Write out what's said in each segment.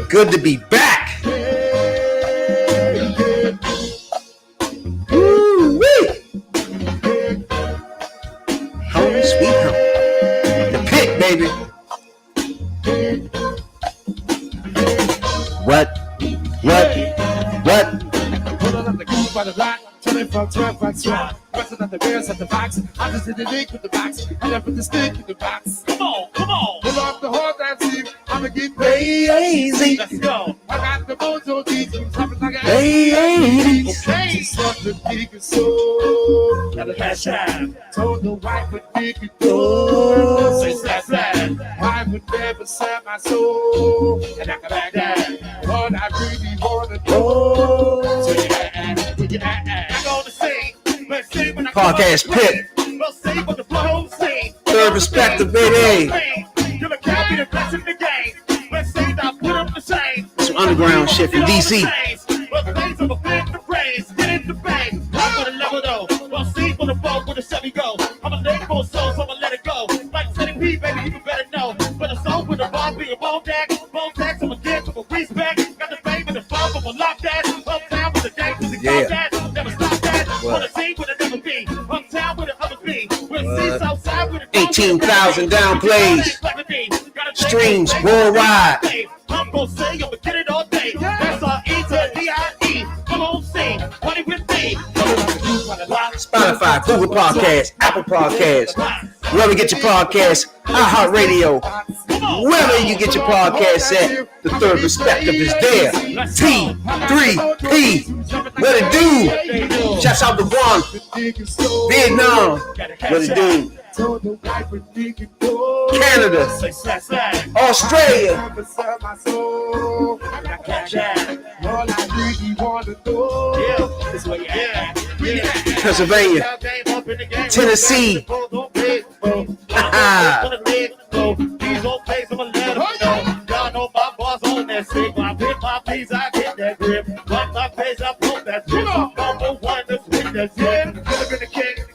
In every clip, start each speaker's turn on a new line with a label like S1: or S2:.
S1: Good to be back. Woo-wee. Home sweet home. The pit, baby. What?
S2: Pulling up the cool by the block, turning from 12 by 12. Resting at the bears at the box. I just did the dick with the box. I left with the stick in the box. Come on. Pull off the horse and see. I'ma get crazy. Let's go. I got the mojo D's. Dropping like an 80s. Okay. Suck the dick and soul. Got a cash out. Told the wife what dick and go. Say slap. I would never sell my soul. And I can back that. What I really wanna know. So you at? I'm gonna sing. Let's see when I
S1: Podcast pit.
S2: We'll see what the flow sing.
S1: Third perspective, baby.
S2: You're the captain and best in the game. Let's see that put up the same.
S1: Some underground shit from DC.
S2: But things of a flip the phrase. Get in the bang. I'm gonna level though. We'll see for the ball where the Chevy go. I'm a late for soul, so I'ma let it go. Like Teddy P, baby, you better know. But the soul with the ball be a bone jack. Bone jacks, I'm a kid from a respect. Got the fame and the phone from a lock that. Uptown with the gang with the that. Never stop that. Wanna see what it never be. Uptown with the other be. We'll see Southside with the
S1: 18,000 downplays. Streams worldwide.
S2: I'm gonna say I'm gonna get it all day. That's our E to the D-I-E. Come on, sing. Party with me.
S1: Spotify, Google Podcasts, Apple Podcasts, wherever you get your podcasts, iHeartRadio, wherever you get your podcasts at, the third perspective is there. T3P, what it do? Shouts out to Guam, Vietnam, what it do? Canada, Australia, Pennsylvania, Tennessee.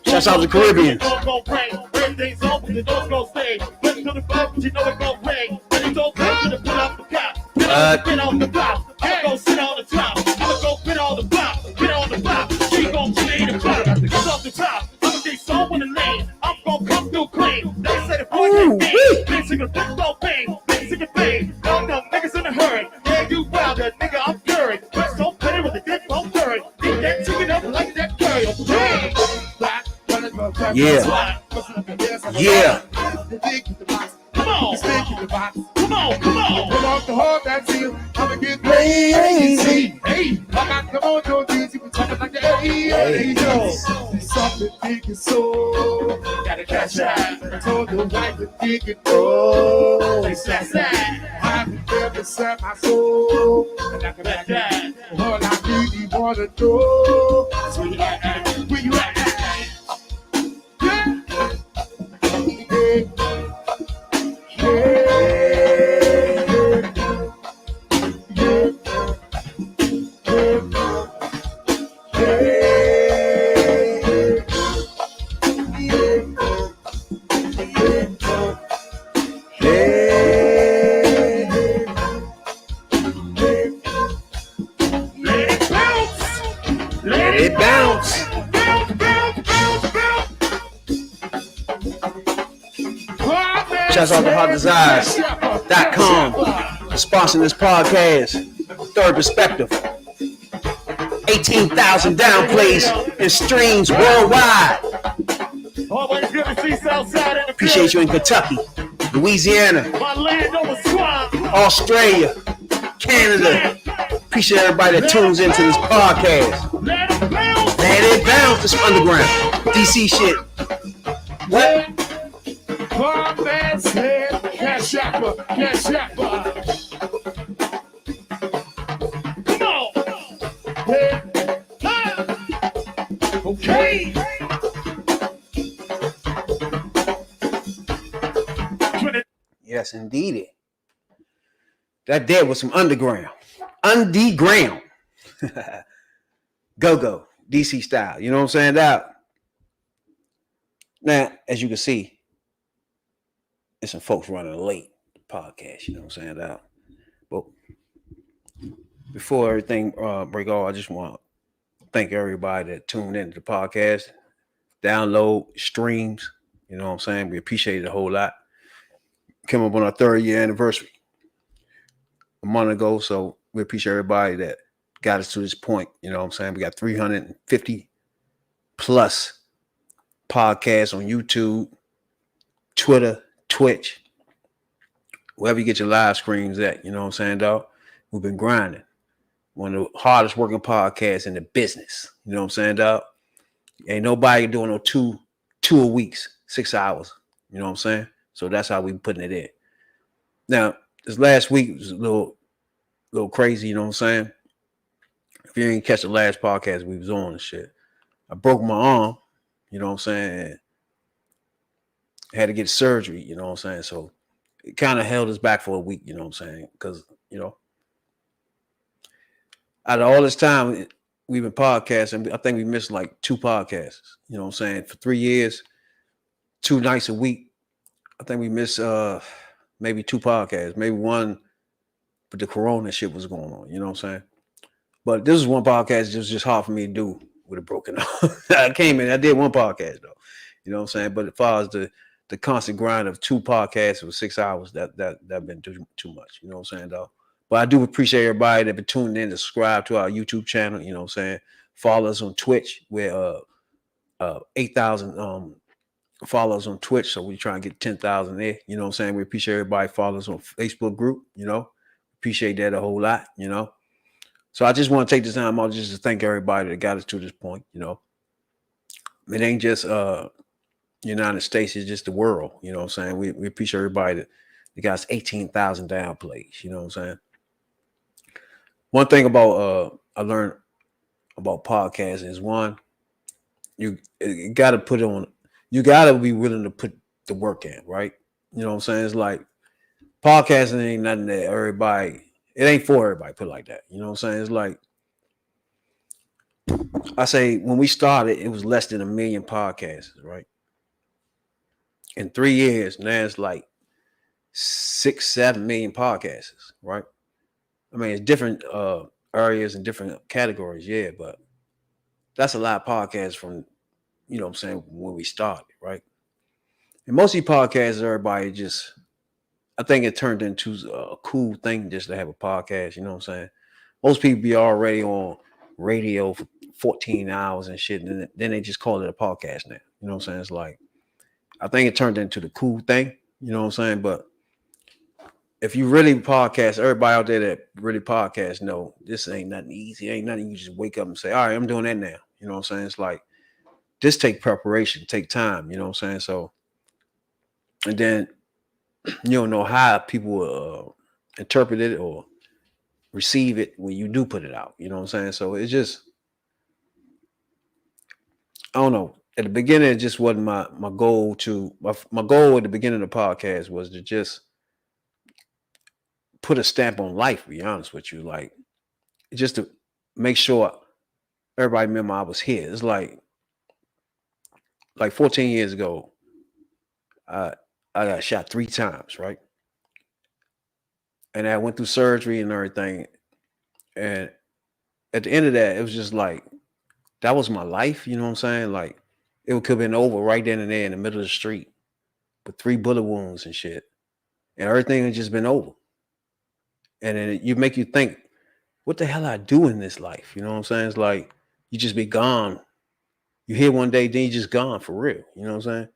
S1: Shouts out to the Caribbean. Yeah.
S2: Come on. Pull off the horse that's you. I'ma get crazy. Hey, I got the mojo D's. You can talk like the 80s. Something big and soul. Gotta cash out. I told the wife to dig it. Oh, they slap. I would never sell my soul. And I can back that. All I really wanna do. So where you at? Where you at?
S1: Let it bounce. Shouts out to HotDesires.com for sponsoring this podcast. Third perspective. 18,000 downplays and streams worldwide.
S2: Always good to see Southside in the
S1: Appreciate you in Kentucky, Louisiana, Australia, Canada. Appreciate everybody that tunes into this podcast. Let it bounce. This underground DC shit. What?
S2: Cash Apple. Come on. Okay.
S1: Yes, indeed. That there was some underground. Go-go. DC style. You know what I'm saying? Now, as you can see, there's some folks running late podcast. You know what I'm saying? But before everything break off, I just want to thank everybody that tuned into the podcast, download, streams. You know what I'm saying? We appreciate it a whole lot. Came up on our 3rd year anniversary a month ago, so we appreciate everybody that got us to this point. You know what I'm saying? We got 350 plus podcasts on YouTube, Twitter, Twitch, wherever you get your live streams at. You know what I'm saying, dog? We've been grinding. One of the hardest working podcasts in the business. You know what I'm saying, dog? Ain't nobody doing no two a weeks, 6 hours. You know what I'm saying? So that's how we putting it in. Now, this last week was a little crazy, you know what I'm saying? If you didn't catch the last podcast we was on and shit, I broke my arm, you know what I'm saying? I had to get surgery, you know what I'm saying? So it kind of held us back for a week, you know what I'm saying? Because, you know, out of all this time we've been podcasting, I think we missed like 2 podcasts, you know what I'm saying? For 3 years, 2 nights a week. I think we missed maybe 2 podcasts, maybe one, but the corona shit was going on, you know what I'm saying? But this is one podcast that was just hard for me to do with a broken arm. I came in, I did one podcast though, you know what I'm saying? But as far as the constant grind of 2 podcasts for 6 hours, that been too much, you know what I'm saying, dog? But I do appreciate everybody that been tuning in to subscribe to our YouTube channel, you know what I'm saying? Follow us on Twitch. We're 8,000 followers on Twitch, so we try and get 10,000 there, you know what I'm saying? We appreciate everybody follow us on Facebook group, you know? Appreciate that a whole lot, you know? So I just want to take this time out just to thank everybody that got us to this point, you know? It ain't just United States, it's just the world, you know what I'm saying? We appreciate everybody that got us 18,000 downplays, you know what I'm saying? One thing about I learned about podcasting is one, you gotta put on, you gotta be willing to put the work in, right? You know what I'm saying? It's like podcasting ain't nothing that everybody, it ain't for everybody, put it like that. You know what I'm saying? It's like, I say when we started, it was less than 1 million podcasts, right? In 3 years, now it's like 6-7 million podcasts, right? I mean, it's different areas and different categories, yeah, but that's a lot of podcasts from, you know what I'm saying, when we started, right? And most of these podcasts, everybody just, I think it turned into a cool thing just to have a podcast, you know what I'm saying? Most people be already on radio for 14 hours and shit, and then they just call it a podcast now. You know what I'm saying? It's like, I think it turned into the cool thing, you know what I'm saying? But if you really podcast, everybody out there that really podcast know this ain't nothing easy. It ain't nothing you just wake up and say, all right, I'm doing that now. You know what I'm saying? It's like, this take preparation, take time, you know what I'm saying? So, and then you don't know how people will interpret it or receive it when you do put it out. You know what I'm saying? So it's just, I don't know. At the beginning, it just wasn't my goal to, my goal at the beginning of the podcast was to just put a stamp on life, to be honest with you. Like, just to make sure everybody remember I was here. It's like 14 years ago, I got shot 3 times, right? And I went through surgery and everything. And at the end of that, it was just like, that was my life. You know what I'm saying? Like, it could have been over right then and there in the middle of the street with 3 bullet wounds and shit. And everything had just been over. And then you make you think, what the hell I do in this life? You know what I'm saying? It's like, you just be gone. You here one day, then you just gone for real. You know what I'm saying?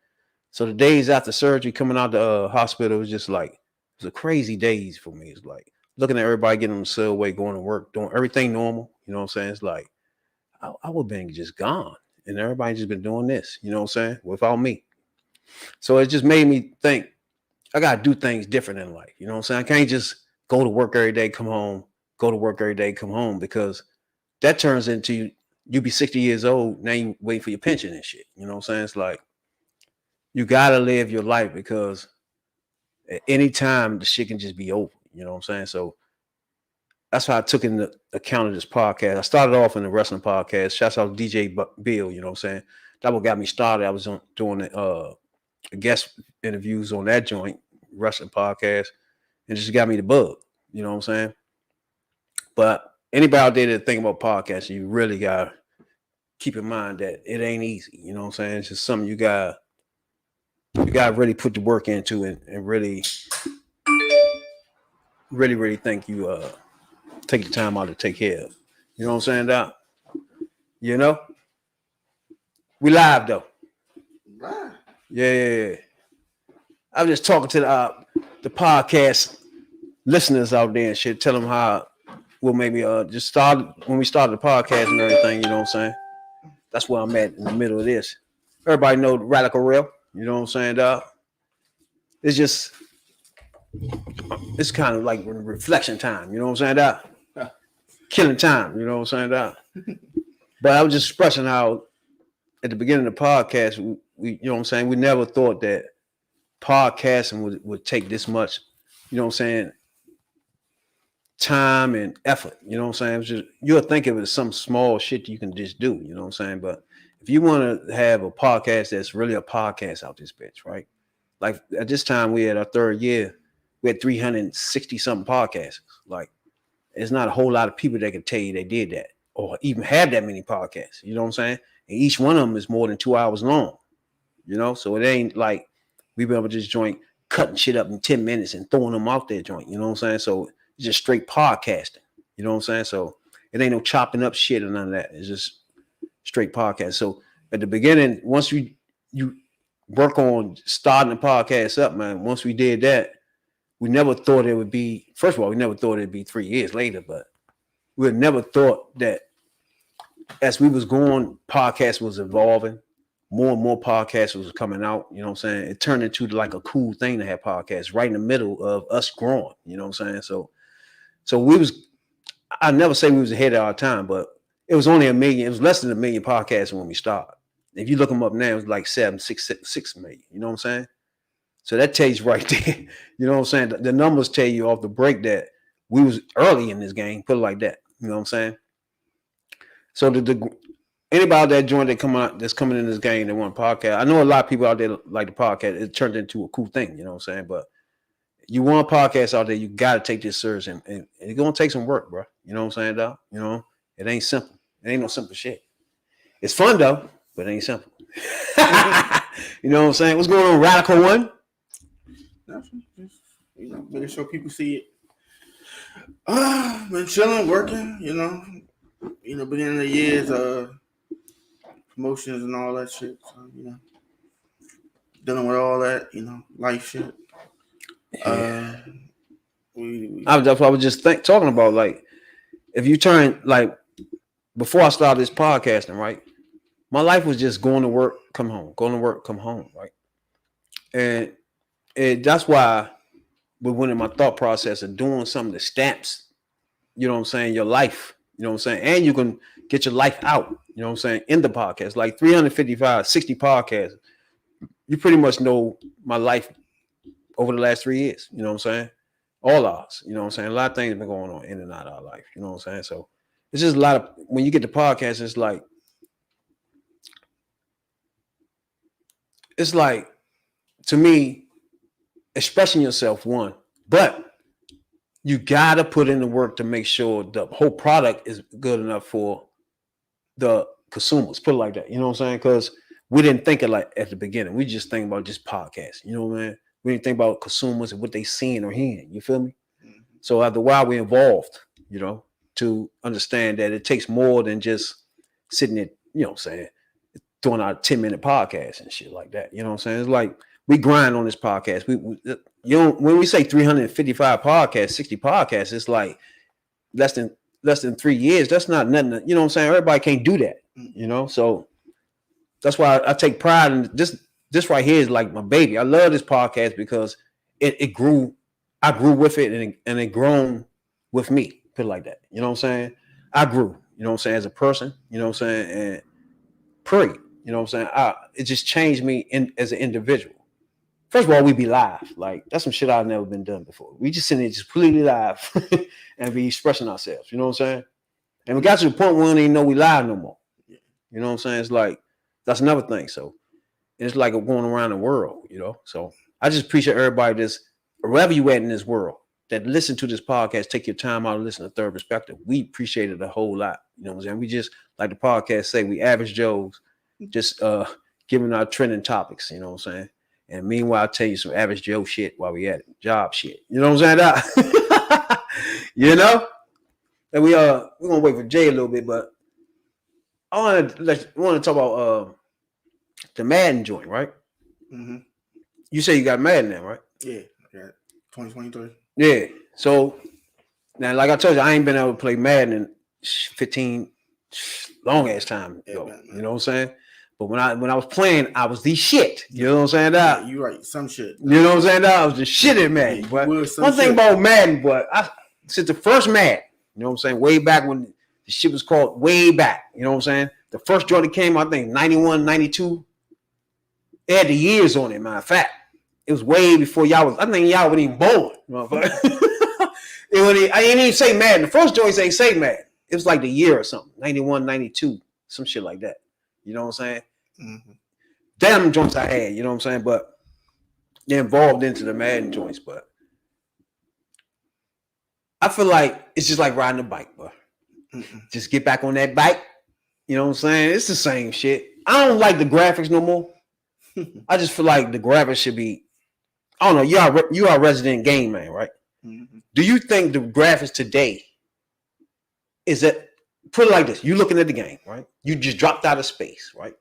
S1: So the days after surgery, coming out the hospital, it was just like, it was a crazy days for me. It's like looking at everybody getting on the subway, going to work, doing everything normal. You know what I'm saying? It's like, I would have been just gone. And everybody just been doing this, you know what I'm saying? Without me. So it just made me think, I got to do things different in life. You know what I'm saying? I can't just go to work every day, come home, go to work every day, come home, because that turns into you be 60 years old. Now you wait for your pension and shit. You know what I'm saying? It's like, you got to live your life, because at any time the shit can just be over. You know what I'm saying? So that's how I took into account of this podcast. I started off in the wrestling podcast. Shouts out to DJ Bill, you know what I'm saying? That what got me started. I was doing guest interviews on that joint wrestling podcast, and just got me the bug, you know what I'm saying? But anybody out there that think about podcasting, you really gotta keep in mind that it ain't easy, you know what I'm saying? It's just something you gotta really put the work into and really think you take the time out to take care of. You know what I'm saying, Doc? You know? We live though.
S2: Right.
S1: Yeah. I was just talking to the podcast listeners out there and shit. Tell them how we'll maybe just start when we started the podcast and everything. You know what I'm saying? That's where I'm at in the middle of this. Everybody know Radical Real. You know what I'm saying, dog? It's kind of like reflection time. You know what I'm saying, dog? Killing time. You know what I'm saying, dog? But I was just expressing how at the beginning of the podcast, we you know what I'm saying, we never thought that podcasting would take this much, you know what I'm saying, time and effort. You know what I'm saying? You'll think of it as some small shit you can just do, you know what I'm saying? But if you want to have a podcast that's really a podcast out this bitch, right? Like at this time, we had our third year, we had 360 something podcasts. Like it's not a whole lot of people that can tell you they did that or even have that many podcasts. You know what I'm saying? And each one of them is more than 2 hours long, you know? So it ain't like we've been able to just joint cutting shit up in 10 minutes and throwing them out there joint. You know what I'm saying? So it's just straight podcasting. You know what I'm saying? So it ain't no chopping up shit or none of that. It's just straight podcast. So at the beginning, once you work on starting the podcast up, man, once we did that, we never thought it would be, first of all, we never thought it'd be 3 years later, but we had never thought that as we was going, podcast was evolving. More and more podcasts was coming out. You know what I'm saying? It turned into like a cool thing to have podcasts right in the middle of us growing. You know what I'm saying? So we was, I never say we was ahead of our time, but it was only 1 million. It was less than 1 million podcasts when we started. If you look them up now, it's like 6 million. You know what I'm saying? So that tells you right there. You know what I'm saying? The numbers tell you off the break that we was early in this game. Put it like that. You know what I'm saying? So anybody out there joint that's coming in this game that want a podcast. I know a lot of people out there like the podcast. It turned into a cool thing, you know what I'm saying? But you want a podcast out there, you got to take this serious, and it's going to take some work, bro. You know what I'm saying, dog? You know, it ain't simple. It ain't no simple shit. It's fun, though, but it ain't simple. You know what I'm saying? What's going on, Radical One?
S2: Nothing. Just, making sure people see it. Been chilling, working, beginning of the year's promotions and all that shit. So, dealing with all that, life shit.
S1: I was just talking about, like, if you turn, like, before I started this podcasting, right, my life was just going to work, come home, going to work, come home, right? And that's why we went in my thought process of doing something that stamps, you know what I'm saying, your life, you know what I'm saying? And you can get your life out, you know what I'm saying, in the podcast. Like 355, 60 podcasts. You pretty much know my life over the last 3 years, you know what I'm saying? All ours, you know what I'm saying? A lot of things have been going on in and out of our life, you know what I'm saying? So it's just a lot of, when you get the podcast, it's like, to me, expressing yourself, one, but you gotta put in the work to make sure the whole product is good enough for the consumers. Put it like that, you know what I'm saying? Because we didn't think it like at the beginning. We just think about just podcasts, you know what I mean? We didn't think about consumers and what they seeing or hearing. You feel me? Mm-hmm. So after a while, we evolved, to understand that it takes more than just sitting there, you know what I'm saying, doing our 10-minute podcast and shit like that. You know what I'm saying? It's like we grind on this podcast. When we say 355 podcasts, 60 podcasts, it's like less than 3 years. That's not nothing. You know what I'm saying? Everybody can't do that. So that's why I take pride in this. This right here is like my baby. I love this podcast because it grew. I grew with it and it grown with me. Put it like that. You know what I'm saying? I grew. You know what I'm saying? As a person. You know what I'm saying? And you know what I'm saying? It just changed me as an individual. First of all, we be live. Like that's some shit I've never been done before. We just sitting there just completely live and be expressing ourselves. You know what I'm saying? And we got to the point where we don't even know we live no more. You know what I'm saying? It's like that's another thing. So it's like going around the world. You know. So I just appreciate everybody that's wherever you at in this world that listen to this podcast. Take your time out and listen to Third Perspective. We appreciate it a whole lot. You know what I'm saying? We just like the podcast say, we average Joes, just giving our trending topics. You know what I'm saying? And meanwhile, I'll tell you some average Joe shit while we at it. Job shit. You know what I'm saying? You know? And we're gonna wait for Jay a little bit, but I want to talk about the Madden joint, right?
S2: Mm-hmm.
S1: You say you got Madden now, right?
S2: Yeah, 2023.
S1: Yeah. So now, like I told you, I ain't been able to play Madden in 15 long ass time ago. You know what I'm saying? But when I was playing, I was the shit. You know what I'm saying?
S2: Yeah, you right. Some shit.
S1: You know what I'm saying? I was the shit in Madden. But one thing about Madden, but since the first Madden, you know what I'm saying? Way back when the shit was called way back. You know what I'm saying? The first Jordan came, I think, 91, 92. It had the years on it, matter of fact. It was way before y'all was, I think y'all weren't even born. I didn't even say Madden. The first Jordan ain't say Madden. It was like the year or something. 91, 92. Some shit like that. You know what I'm saying? Mm-hmm. Damn joints I had, you know what I'm saying? But they're involved into the Madden joints, but I feel like it's just like riding a bike, bro. Just get back on that bike. You know what I'm saying? It's the same shit. I don't like the graphics no more. I just feel like the graphics should be. I don't know. You are a resident game man, right? Mm-hmm. Do you think the graphics today is that? Put it like this: you looking at the game, right? You just dropped out of space, right?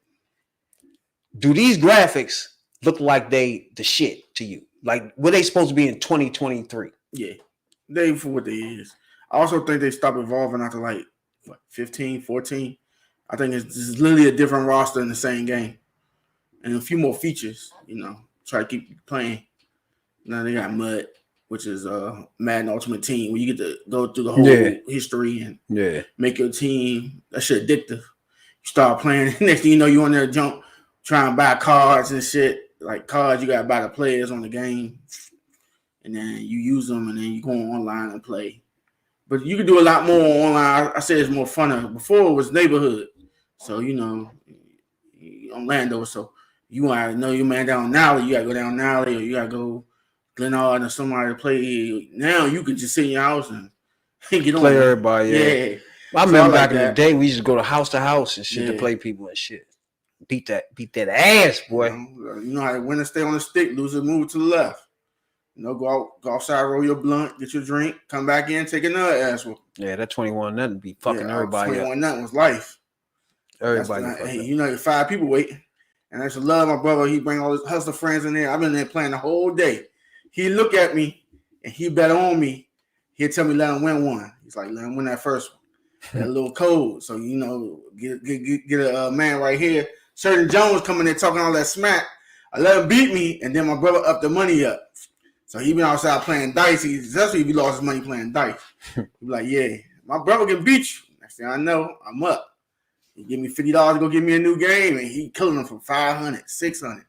S1: Do these graphics look like they the shit to you? Like were they supposed to be in 2023?
S2: Yeah, they for what they is. I also think they stopped evolving after like 15, 14. I think it's literally a different roster in the same game. And a few more features, you know, try to keep you playing. Now they got Mud, which is Madden Ultimate Team, where you get to go through the whole history and make your team. That shit addictive. You start playing, next thing you know, you on there jump, trying to buy cards and shit. Like cards, you got to buy the players on the game. And then you use them, and then you go online and play. But you can do a lot more online. I said it's more funner. Before it was neighborhood. So, you know, on Lando, so you want to know your man down Nally, you got to go down Nally, or you got to go Glenard or somebody to play. Now you can just sit in your house and get on.
S1: Play everybody, yeah. I remember back in the day, we used to go to house and shit to play people and shit. Beat that ass, boy.
S2: You know how to win and stay on the stick, lose and move to the left. You know, go outside, roll your blunt, get your drink, come back in, take another ass whoop.
S1: Yeah, that 21 nothing be fucking everybody
S2: 21 nothing was life.
S1: Everybody.
S2: Hey, you know, 5 people waiting. And I just love my brother. He bring all his hustler friends in there. I've been there playing the whole day. He look at me and he bet on me. He'll tell me let him win one. He's like, let him win that first one. That little code. So, you know, get a man right here. Certain Jones coming there talking all that smack. I let him beat me, and then my brother upped the money up. So he been outside playing dice. Especially if he lost his money playing dice. He be like, yeah, my brother can beat you. Next thing I know, I'm up. He give me $50 to go get me a new game, and he killing them from 500, 600.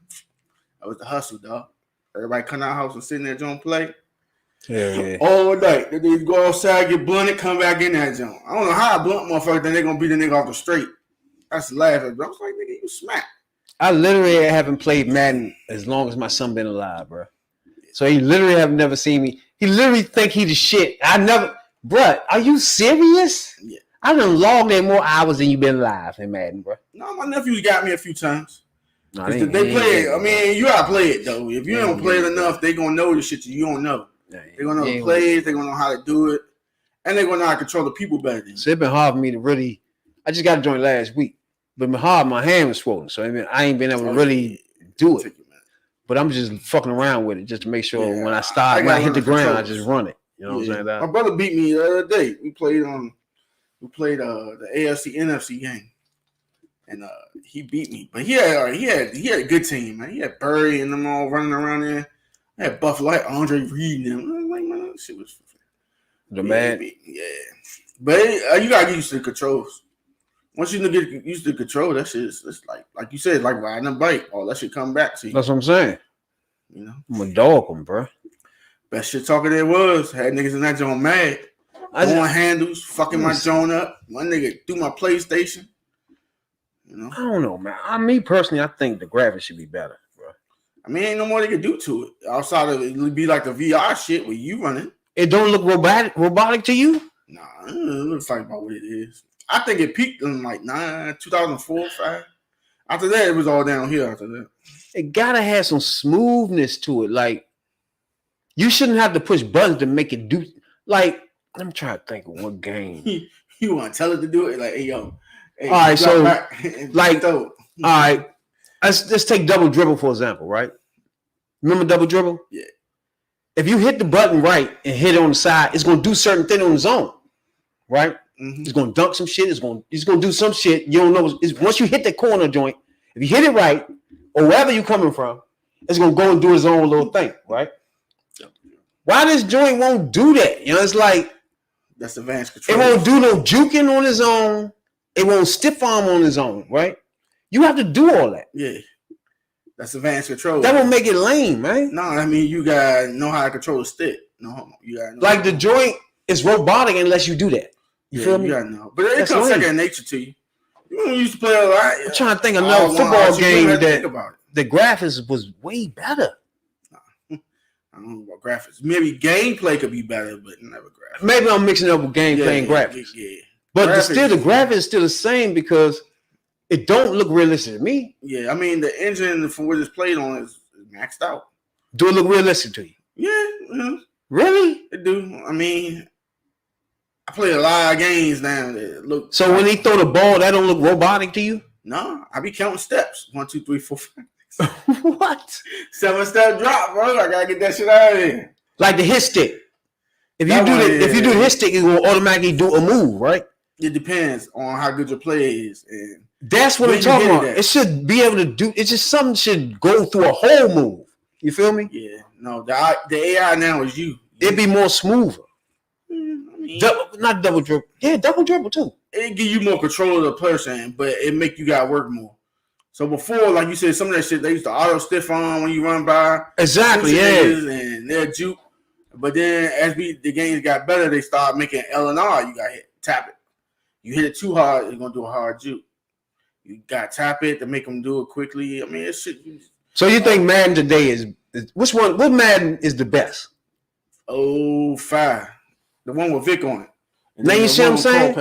S2: That was the hustle, dog. Everybody come out the house and sitting there doing play.
S1: Yeah.
S2: All night. They go outside, get blunted, come back in that zone. I don't know how I blunt motherfucker, then they gonna beat the nigga off the straight. That's laughing, bro. I was like, nigga, you smack.
S1: I literally haven't played Madden as long as my son been alive, bro. So he literally have never seen me. He literally think he the shit. Bro, are you serious?
S2: Yeah.
S1: I done logged in more hours than you been alive in Madden, bro.
S2: No, my nephews got me a few times.
S1: No,
S2: they play it. I mean, you gotta play it though. If you don't play it enough, they gonna know the shit you don't know. They're gonna know the plays. They're gonna know how to do it, and they're gonna know how to control the people better than you.
S1: So it's been hard for me to really. I just got to join last week, but my hand was swollen, so I ain't been able to really do it. But I'm just fucking around with it just to make sure when I hit the ground, I just run it. You know what I'm saying?
S2: My brother beat me the other day. We played the AFC NFC game, and he beat me. But he had a good team, man. He had Burry and them all running around there. I had Buffalo, like Andre Reed and them. I was like, man, that shit was
S1: the man.
S2: Yeah, but you gotta get used to the controls. Once you get used to the control, that shit is like you said, like riding a bike. All that shit come back to you.
S1: That's what I'm saying.
S2: You know,
S1: I'm a dog them, bro.
S2: best shit talker there was. Had niggas in that joint mad. On handles, fucking my joint up. My nigga threw my PlayStation. You know,
S1: I don't know, man. Me personally, I think the graphics should be better, bro.
S2: I mean, ain't no more they can do to it outside of it be like the VR shit where you running.
S1: It don't look robotic to you?
S2: Nah, it looks like about what it is. I think it peaked in like 2004, 5. After that, it was all downhill. After that,
S1: it gotta have some smoothness to it. Like, you shouldn't have to push buttons to make it do. Like, I'm trying to think of what game.
S2: You want to tell it to do it? Like, hey, yo. Hey,
S1: all right, so like,
S2: all
S1: right, let's take double dribble for example, right? Remember double dribble?
S2: Yeah.
S1: If you hit the button right and hit it on the side, it's gonna do certain thing on its own, right?
S2: Mm-hmm.
S1: It's gonna dunk some shit. It's gonna do some shit. You don't know. Once you hit the corner joint, if you hit it right, or wherever you're coming from, it's gonna go and do its own little thing, right? Why this joint won't do that? You know, it's like
S2: that's advanced control.
S1: It won't do no juking on its own. It won't stiff arm on its own, right? You have to do all that.
S2: Yeah. That's advanced control.
S1: That will make it lame, man.
S2: No, I mean you gotta know how to control the stick. No, you gotta know.
S1: Like the joint is robotic unless you do that. You feel me?
S2: You gotta know. But it comes second nature to you. You used to play a lot.
S1: I'm trying to think of another football game that the graphics was way better.
S2: I don't know about graphics. Maybe gameplay could be better, but never graphics.
S1: Maybe I'm mixing up with gameplay and graphics.
S2: Yeah.
S1: But the graphics is still the same because it don't look realistic to me.
S2: Yeah, I mean the engine for what it's played on is maxed out.
S1: Do it look realistic to you?
S2: Yeah.
S1: Really?
S2: It do. I mean, I play a lot of games now that look.
S1: So when he throw the ball, that don't look robotic to you?
S2: No, I be counting steps. 1, 2, 3, 4, 5.
S1: What?
S2: 7-step drop, bro. I gotta get that shit out of here.
S1: Like the hit stick. If you do the hit stick, it will automatically do a move, right?
S2: It depends on how good your play is, and
S1: that's what I'm talking about. It should be able to do. It's just something should go through a whole move. You feel me?
S2: Yeah. No, the AI now is you.
S1: It'd be more smoother. Not double dribble. Yeah, double dribble too.
S2: It give you more control of the person, but it make you gotta work more. So before, like you said, some of that shit they used to auto stiff on when you run by.
S1: Exactly, yeah.
S2: And they're juke. But then as the games got better, they start making L&R. You got to tap it. You hit it too hard, it's gonna do a hard juke. You got to tap it to make them do it quickly. I mean, it's shit.
S1: So you think Madden today is which one? What Madden is the best?
S2: 05, the one with Vic on it.
S1: Now you see what I'm saying?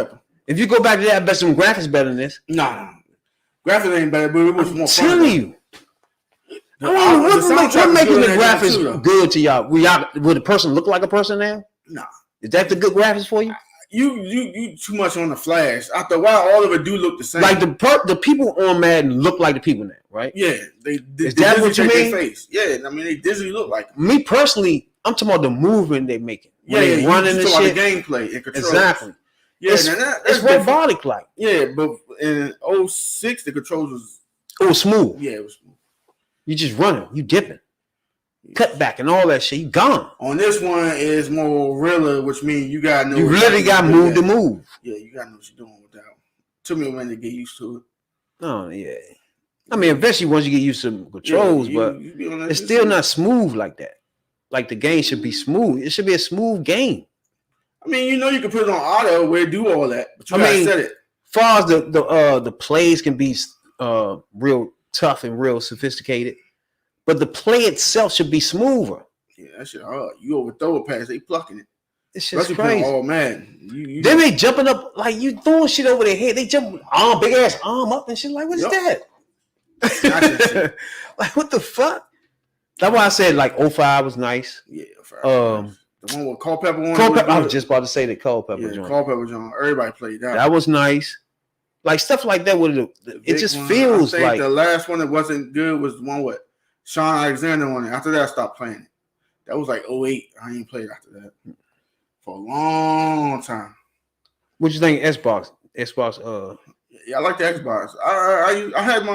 S1: If you go back to that, I bet some graphics better than this.
S2: Nah. Graphics ain't better, but it was more fun.
S1: I'm telling you. What making the graphics good to y'all? Would the person look like a person now?
S2: Nah.
S1: Is that the good graphics for you?
S2: You too much on the flash. After a while, all of it do look the same.
S1: Like the people on Madden look like the people now, right?
S2: Yeah.
S1: Is that what you mean?
S2: Face. Yeah, I mean they digitally look like them.
S1: Me personally, I'm talking about the movement they making.
S2: They
S1: running and shit.
S2: The gameplay and control.
S1: Exactly.
S2: Yeah,
S1: it's robotic like.
S2: Yeah, but in 06, the controls
S1: was smooth.
S2: Yeah, it was smooth.
S1: You just running, you dipping, cut back and all that shit. You gone.
S2: On this one, it's more realer, which means you gotta know.
S1: You really got move to move.
S2: Yeah, you gotta know what you're doing with that. Took me a minute to get used to it.
S1: Oh yeah. I mean, eventually once you get used to controls, but it's still not smooth like that. Like the game should be smooth. It should be a smooth game.
S2: I mean, you can put it on auto where it do all that, but you gotta set it.
S1: Far as the plays can be real tough and real sophisticated, but the play itself should be smoother.
S2: Yeah, that shit hard. You overthrow a pass, they plucking it.
S1: It's just crazy.
S2: Oh man,
S1: then they jumping up like you throwing shit over their head. They jump big ass arm up and shit. Like what's that? Like what the fuck? That's why I said like 05 was nice.
S2: Yeah, 05. The one with Culpepper on.
S1: I was just about to say the Culpepper joint.
S2: Culpepper joint. Everybody played that.
S1: That was nice. Like stuff like that. It just feels like
S2: the last one that wasn't good was the one with Sean Alexander on it. After that, I stopped playing it. That was like 08. I ain't played after that for a long time.
S1: What you think, Xbox?
S2: Yeah, I like the Xbox. I had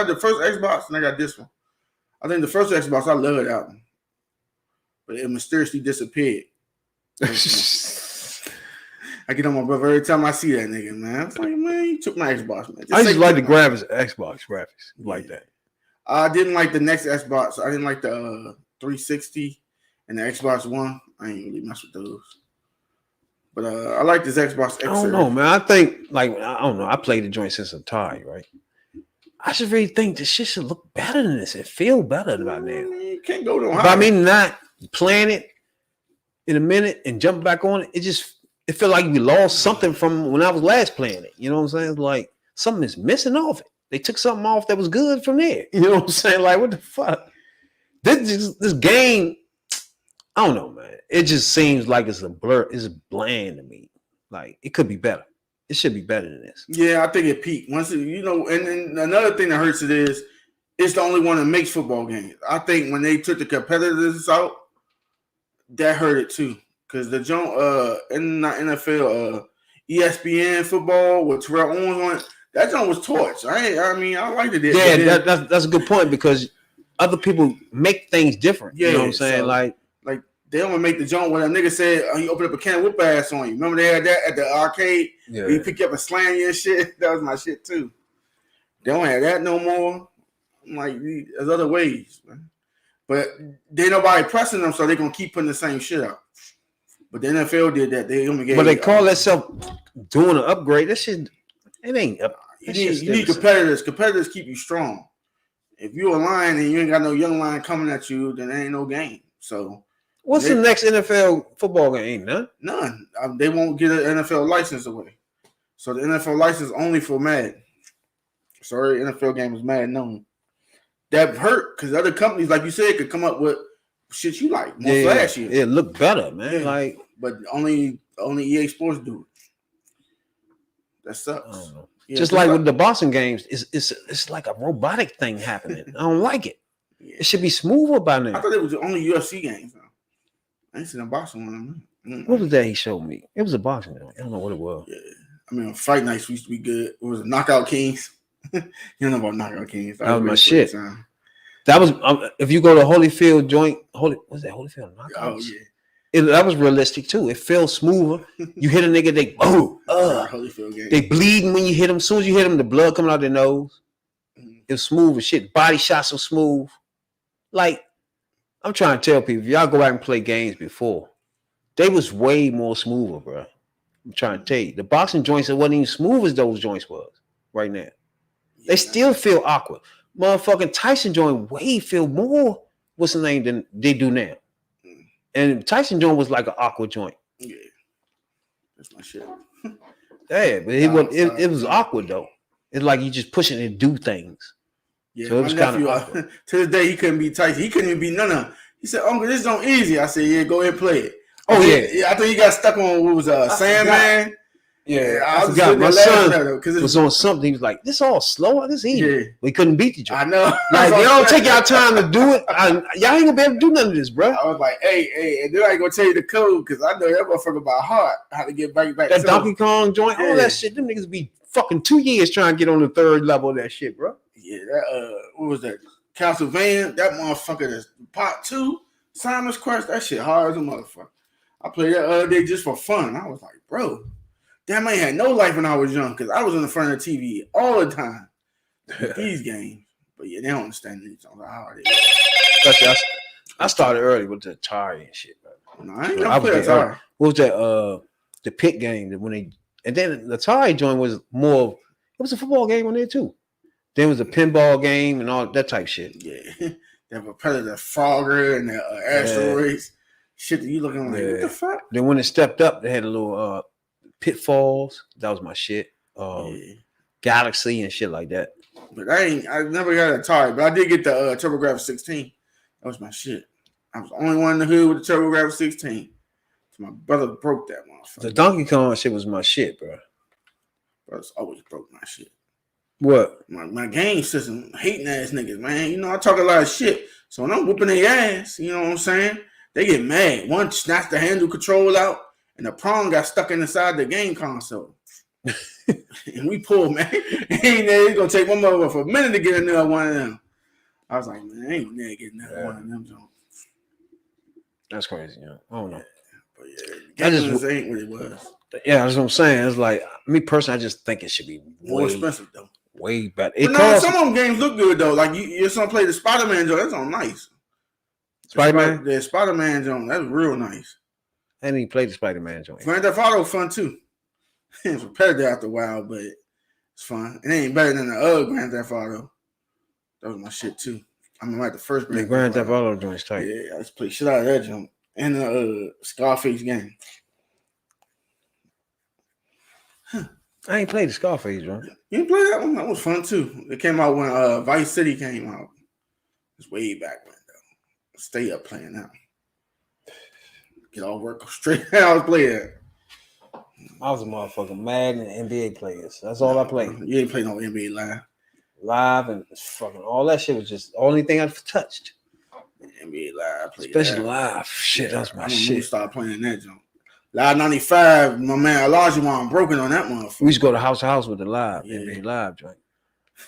S2: the first Xbox and I got this one. I think the first Xbox, I love that one. But it mysteriously disappeared. I get on my brother every time I see that nigga, man. It's like, man, you took my Xbox, man.
S1: I just like the Xbox graphics like that.
S2: I didn't like the next Xbox. I didn't like the 360 and the Xbox One. I ain't really mess with those. But I like this Xbox X.
S1: I don't know, man. I think, like, I don't know. I played the joint since Atari, right? I just really think this shit should look better than this. It feel better about now.
S2: You can't go no higher.
S1: But I mean, not playing it in a minute and jump back on it. It felt like we lost something from when I was last playing it. You know what I'm saying? It's like something is missing off it. They took something off that was good from there. You know what I'm saying? Like, what the fuck? This game, I don't know, man. It just seems like it's a blur. It's bland to me. Like, it could be better. It should be better than this.
S2: Yeah, I think it peaked. And then another thing that hurts it is it's the only one that makes football games. I think when they took the competitors out, that hurt it too. Because the joint in the NFL, ESPN football with Terrell Owens on it, that joint was torch. I liked it.
S1: Yeah, that's a good point because other people make things different. Yeah, you know what I'm saying?
S2: So, like they don't make the joint where a nigga said he opened up a can of whoop ass on you. Remember they had that at the arcade? Yeah. Where you pick you up and slam you and shit. That was my shit too. They don't have that no more. I'm like, there's other ways, man. But they nobody pressing them, so they're gonna keep putting the same shit out. But the NFL did that. They only gave.
S1: But they call themselves doing an upgrade. That shit, it ain't up.
S2: You need competitors. Competitors keep you strong. If you're a lion and you ain't got no young lion coming at you, then there ain't no game. So
S1: what's the next NFL football game? Ain't
S2: none. They won't get an NFL license away. So the NFL license only for Madden. Sorry, NFL game is Madden only. That hurt because other companies, like you said, could come up with shit you like more flashy.
S1: It look better, man.
S2: Yeah.
S1: Like,
S2: but only EA Sports do it. That sucks.
S1: I don't know. Yeah, just like with the Boston games, it's like a robotic thing happening. I don't like it. Yeah. It should be smoother by now.
S2: I thought it was only UFC games. I ain't seen a boxing one.
S1: Mm-hmm. What was that he showed me? It was a boxing game. I don't know what it was.
S2: Yeah. I mean, Fight Nights used to be good. What was it? Knockout Kings. You don't know about Knockout Kings.
S1: That was my shit. That was if you go to Holyfield joint. What's that? Holyfield Knockouts?
S2: Oh yeah.
S1: That was realistic too. It felt smoother. You hit a nigga, they bleeding when you hit them. As soon as you hit them, the blood coming out their nose. It was smooth as shit. Body shots so smooth. Like, I'm trying to tell people, if y'all go back and play games before, they was way more smoother, bro. I'm trying to tell you. The boxing joints wasn't even smooth as those joints was right now. They still feel awkward. Motherfucking Tyson joint way feel more, what's the name, than they do now. And Tyson joint was like an awkward joint.
S2: Yeah. That's my shit.
S1: Yeah, but it was awkward though. It's like you just pushing and do things.
S2: Yeah, so it was kind of to this day he couldn't beat Tyson. He couldn't even beat none of them. He said, "Uncle, this don't easy." I said, "Yeah, go ahead and play it."
S1: Oh yeah.
S2: I thought he got stuck on what was Sandman.
S1: Yeah, I forgot. My son was on something. He was like, "This all slow. This easy." Yeah. We couldn't beat each other.
S2: I know.
S1: Like, y'all take y'all time to do it. Y'all ain't gonna be able to do none of this, bro.
S2: I was like, hey, and then I ain't gonna tell you the code because I know that motherfucker by heart how to get back.
S1: That Donkey Kong joint, all that shit. Them niggas be fucking 2 years trying to get on the third level of that shit, bro.
S2: Yeah, that what was that? Castlevania, that motherfucker that's part 2, Simon's Quest, that shit hard as a motherfucker. I played that other day just for fun. I was like, bro, that man had no life when I was young because I was in the front of the TV all the time with these games. But yeah, they don't understand these on how it is.
S1: I started early with the Atari and shit, bro.
S2: No, I ain't gonna play Atari.
S1: What was that? The pit game that and then the Atari joint was more. It was a football game on there too. Then it was a pinball game and all that type shit.
S2: Yeah, that Predator Frogger and the asteroids. Shit that you looking like, what the fuck?
S1: Then when it stepped up, they had a little Pitfalls. That was my shit. Galaxy and shit like that.
S2: But I never got Atari, but I did get the TurboGrafx 16. That was my shit. I was the only one in the hood with the TurboGrafx 16. So my brother broke that motherfucker.
S1: The Donkey Kong shit was my shit, bro.
S2: Brothers always broke my shit.
S1: What?
S2: My game system, hating ass niggas, man. You know, I talk a lot of shit. So when I'm whooping their ass, you know what I'm saying? They get mad. One snatched the handle control out, and the prong got stuck inside the game console. And we pulled, man. It's gonna take one mother for a minute to get another one of them. I was like, man, I ain't gonna get another one of them.
S1: That's crazy, you know. I don't know.
S2: But yeah, games ain't what it was.
S1: Yeah, that's what I'm saying. It's like, me personally, I just think it should be
S2: more expensive though.
S1: Way better.
S2: But no, some of them games look good though. Like your son played the Spider-Man joint. That's on nice.
S1: Spider-Man?
S2: The Spider-Man joint. That's real nice.
S1: I didn't even play the Spider-Man joint.
S2: Grand Theft Auto fun too. It's repetitive after a while, but it's fun. It ain't better than the other Grand Theft Auto. That was my shit too. I mean, like the first
S1: Grand Theft Auto joint's tight.
S2: Yeah, I just play shit out of that joint. And the Scarface game.
S1: I ain't played the Scarface joint.
S2: You didn't play that one? That was fun too. It came out when Vice City came out. It's way back when though. Stay up playing that. Get all work straight. I was playing that.
S1: I was a motherfucking Madden and NBA players. That's all I played.
S2: You ain't play no NBA Live.
S1: Live and fucking all that shit was just the only thing I touched.
S2: NBA Live, I played
S1: especially
S2: that.
S1: Live. Shit,
S2: Yeah,
S1: that's my
S2: I
S1: shit.
S2: Start playing that jump. Live 95, my man Elijah Wan broken on that motherfucker.
S1: We used to go to house to house with the Live,
S2: Yeah.
S1: NBA Live joint.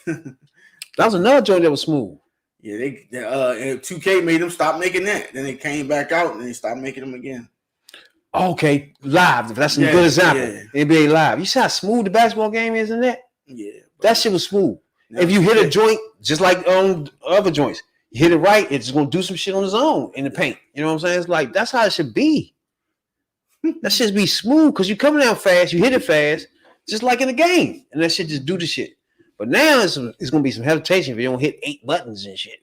S1: That was another joint that was smooth.
S2: Yeah, they 2K made them stop making that. Then they came back out and they stopped making them again.
S1: Okay, Live. That's a
S2: Yeah,
S1: good example.
S2: yeah.
S1: NBA Live. You see how smooth the basketball game is in that?
S2: Yeah,
S1: That shit was smooth.
S2: now
S1: If you hit a
S2: 2K
S1: joint, just like other joints, you hit it right, it's gonna do some shit on its own in the paint. You know what I'm saying? It's like that's how it should be. That shit be smooth because you coming down fast, you hit it fast, just like in the game, and that shit just do the shit. But now it's gonna be some hesitation if you don't hit 8 buttons and shit.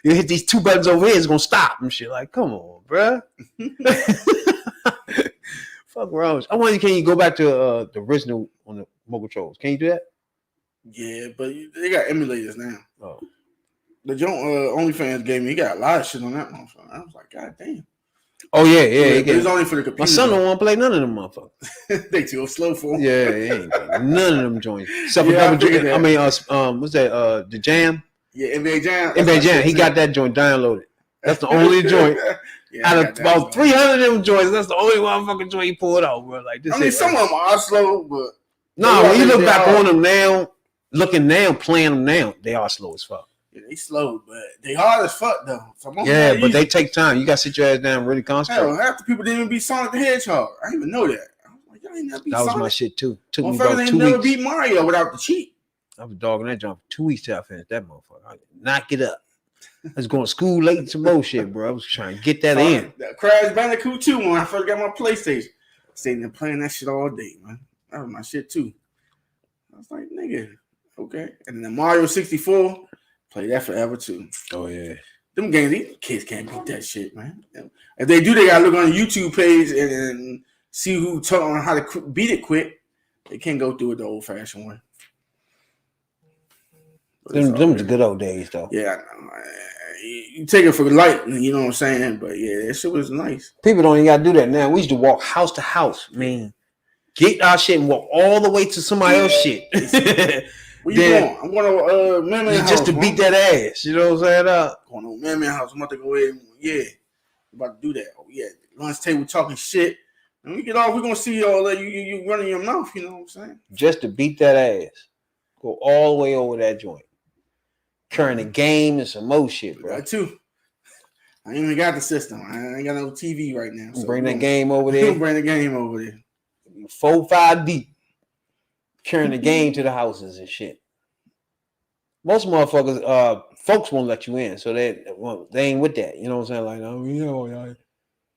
S1: You hit these 2 buttons over here, it's gonna stop and shit. Like, come on, bruh. Fuck wrong. I wonder, can you go back to the original on the mobile controls? Can you do that?
S2: Yeah, but they got emulators now.
S1: Oh.
S2: The joint OnlyFans gave me, he got a lot of shit on that motherfucker. I was like, God damn.
S1: Oh yeah.
S2: It's only for the computer.
S1: My son don't want to play none of them motherfuckers.
S2: They too slow for him.
S1: Yeah, he ain't playing none of them joints. Except for
S2: Yeah, I
S1: Double
S2: figured
S1: J.
S2: that.
S1: I mean, what's that? The Jam.
S2: Yeah, NBA Jam.
S1: NBA Jam. He got that joint downloaded. That's the only joint
S2: Yeah,
S1: out
S2: I
S1: of
S2: got that
S1: about
S2: one.
S1: 300 of them joints. That's the only motherfucking joint he pulled out, bro. Like this.
S2: I mean, some of them are slow, but
S1: No, when you look
S2: they
S1: back
S2: are.
S1: on them now, looking now, playing them now, they are slow as fuck.
S2: Yeah, they slow, but they hard as fuck though. Some of them
S1: Yeah,
S2: not
S1: but they
S2: easy.
S1: take time. You got to sit your ass down and really concentrate.
S2: Hell, half the people didn't even beat Sonic the Hedgehog. I didn't even know that. I was like, y'all ain't never beat
S1: That was
S2: Sonic.
S1: my shit too. Took me
S2: Motherfuckers
S1: about
S2: ain't
S1: 2
S2: never
S1: weeks.
S2: beat Mario without the cheat.
S1: I was dogging that jump for 2 weeks till I finished that motherfucker. I knock it up. I was going to school late and some more shit, bro. I was trying to get that in.
S2: That Crash Bandicoot 2 when I first got my PlayStation. Sitting there playing that shit all day, man. That was my shit too. I was like, nigga, okay. And then the Mario 64, play that forever too.
S1: Oh yeah.
S2: Them games, these kids can't beat that shit, man. If they do, they gotta look on the YouTube page and see who taught on how to beat it quick. They can't go through it the old fashioned way. But it's all
S1: Them the
S2: good.
S1: good old days though.
S2: Yeah, I know. You take it for light, you know what I'm saying? But yeah, that shit was nice.
S1: People don't even gotta do that now. We used to walk house to house. I mean, get our shit and walk all the way to somebody else's shit.
S2: Where you
S1: Then-
S2: going? I'm going to Man house.
S1: just to beat that ass. You know what I'm saying?
S2: Going to Man house. I'm about to go ahead and, yeah. I'm about to do that. Oh, yeah. Lunch table talking shit. And we get off, we're going to see all that. You running your mouth, you know what I'm saying?
S1: Just to beat that ass. Go all the way over that joint. Carrying the game and some more shit, bro.
S2: That too. I ain't even got the system. I ain't got no TV right now. So
S1: Bring that game over there.
S2: Bring the game over there.
S1: 4-5 deep. Carrying the game to the houses and shit. Most motherfuckers, folks won't let you in, so they ain't with that. You know what I'm saying? Like, oh,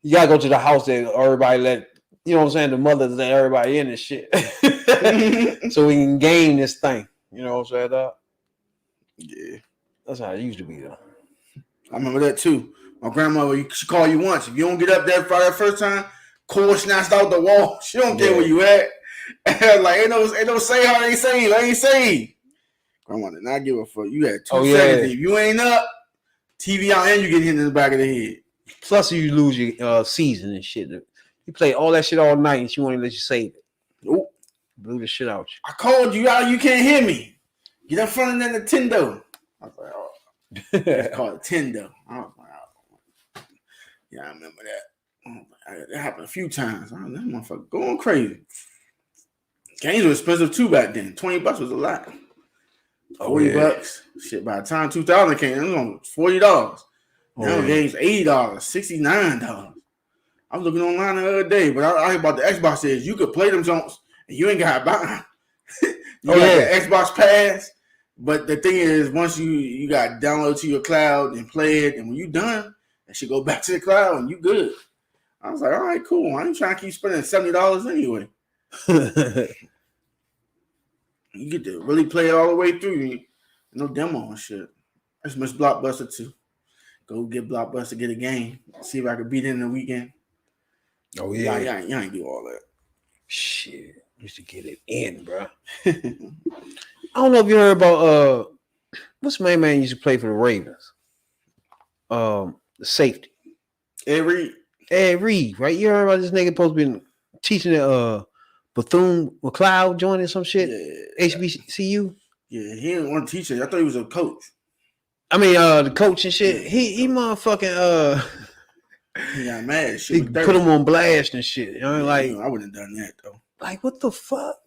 S1: you gotta go to the house that everybody let. You know what I'm saying? The mothers let everybody in and shit, so we can game this thing. You know what I'm saying? Dog?
S2: Yeah.
S1: That's how it used to be, though.
S2: I remember that too. My grandmother, she call you once. If you don't get up there for that first time, cord snatched out the wall. She don't care where you at. Like, ain't no say how they say. I ain't say. Grandma did not give a fuck. You had 2 seconds. If you ain't up, TV out and you get hit in the back of the head.
S1: Plus, you lose your season and shit. You play all that shit all night, and she won't even let you save it.
S2: Nope.
S1: Blew the shit out you.
S2: I called you out. You can't hear me. Get in front of that Nintendo. I was like, oh, it's called Nintendo. I was like, oh. Yeah, I remember that. That happened a few times. That motherfucker going crazy. Games were expensive too back then. $20 was a lot. $40. Shit, by the time 2000 came, it was on $40. Now games $80, $69. I was looking online the other day, but I heard about the Xbox says you could play them joints and you ain't got to buy. You got the Xbox Pass.
S3: But the thing is, once you got download to your cloud and play it, and when you done, that should go back to the cloud and you good. I was like, all right, cool. I ain't trying to keep spending $70 anyway. You get to really play it all the way through. No demo and shit. I just miss Blockbuster too. Go get Blockbuster, get a game. See if I can beat it in the weekend.
S1: Oh yeah.
S3: Y'all ain't do all that.
S1: Shit. Used to get it in, bro. I don't know if you heard about what's my man used to play for the Ravens? The safety.
S3: Ed
S1: Reed, right? You heard about this nigga supposed to be teaching at Bethune-McLeod joining some shit? Yeah. HBCU?
S3: Yeah, he didn't want to teach it. I thought he was a coach.
S1: I mean, the coach and shit. He motherfucking
S3: he got mad. Shit,
S1: he put him on blast and shit. You know, like
S3: I wouldn't have done that though.
S1: Like, what the fuck?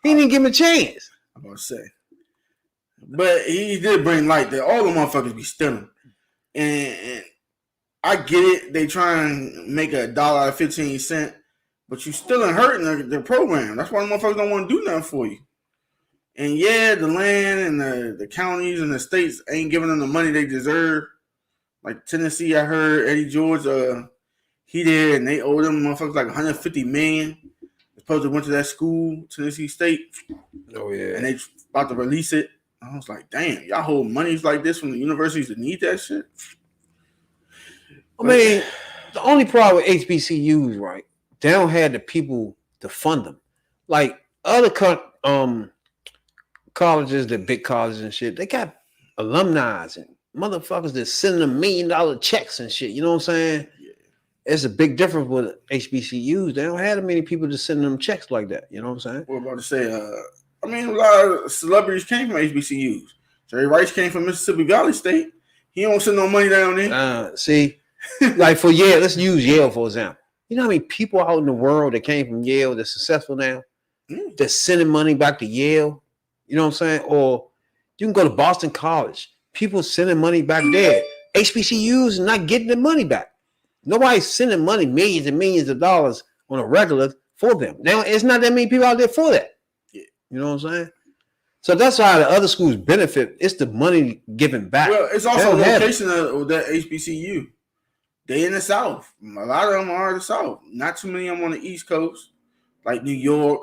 S1: He didn't give him a chance.
S3: I'm about to say. But he did bring light that all the motherfuckers be stealing. And I get it. They try and make $1.15, but you still ain't hurting the program. That's why the motherfuckers don't want to do nothing for you. And yeah, the land and the counties and the states ain't giving them the money they deserve. Like Tennessee, I heard Eddie George, he did, and they owe them motherfuckers like $150 million. Supposed to went to that school, Tennessee State.
S1: Oh yeah.
S3: And they about to release it. I was like, damn, y'all hold monies like this from the universities that need that shit.
S1: I mean, the only problem with HBCUs, right? They don't have the people to fund them. Like other colleges, the big colleges and shit, they got alumni and motherfuckers that send them $1 million checks and shit. You know what I'm saying?
S3: Yeah.
S1: It's a big difference with HBCUs. They don't have that many people to send them checks like that. You know what I'm saying?
S3: What I'm about to say, I mean, a lot of celebrities came from HBCUs. Jerry Rice came from Mississippi Valley State. He don't send no money down there.
S1: See, like for Yale, let's use Yale for example. You know how many people out in the world that came from Yale that's successful now? That's sending money back to Yale. You know what I'm saying? Or you can go to Boston College. People sending money back there. HBCUs not getting the money back. Nobody's sending money, millions and millions of dollars on a regular for them. Now, it's not that many people out there for that.
S3: Yeah.
S1: You know what I'm saying? So that's how the other schools benefit. It's the money given back.
S3: Well, it's also the location of that HBCU. They in the South. A lot of them are in the South. Not too many of them on the East Coast. Like New York,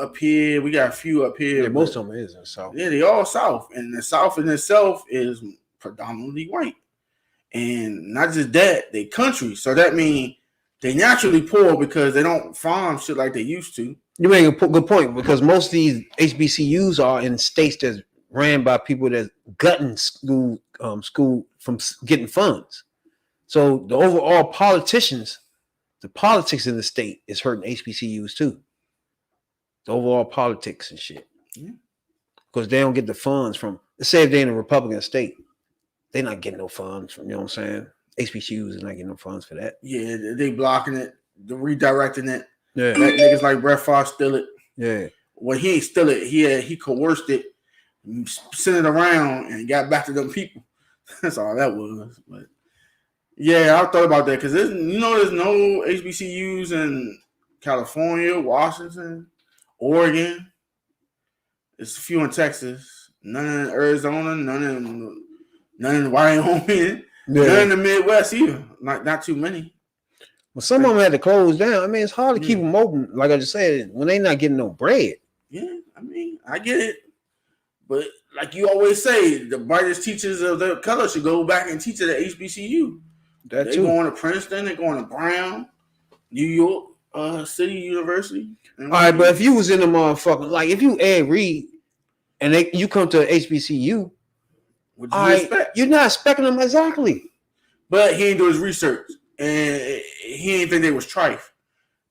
S3: up here. We got a few up here.
S1: Yeah, most of them is in the South.
S3: Yeah, they all South. And the South in itself is predominantly white. And not just that, they country. So that means they naturally poor because they don't farm shit like they used to.
S1: You make a good point because most of these HBCUs are in states that's ran by people that's gutting school from getting funds. So the overall politics in the state is hurting HBCUs too. The overall politics and shit. Because they don't get the funds from, let's say if they're in a Republican state, they're not getting no funds from, you know what I'm saying? HBCUs are not getting no funds for that.
S3: Yeah, they blocking it, they're redirecting it.
S1: Yeah.
S3: That niggas like Brett Favre steal it.
S1: Yeah.
S3: Well, he ain't steal it. He coerced it, sent it around, and got back to them people. That's all that was. But yeah, I thought about that because there's no HBCUs in California, Washington, Oregon. There's a few in Texas, none in Arizona, none in Wyoming, none in the Midwest either. Not too many.
S1: Well, some of them had to close down. I mean, it's hard to keep them open, like I just said, when they not getting no bread.
S3: Yeah, I mean, I get it. But like you always say, the brightest teachers of their color should go back and teach at the HBCU. They're going to Princeton, they're going to Brown, New York City University.
S1: All right, but if you was in the motherfucker, like if you Ed Reed and you come to HBCU,
S3: what do you expect?
S1: You're not expecting them exactly.
S3: But he ain't do his research. And he ain't think they was trife.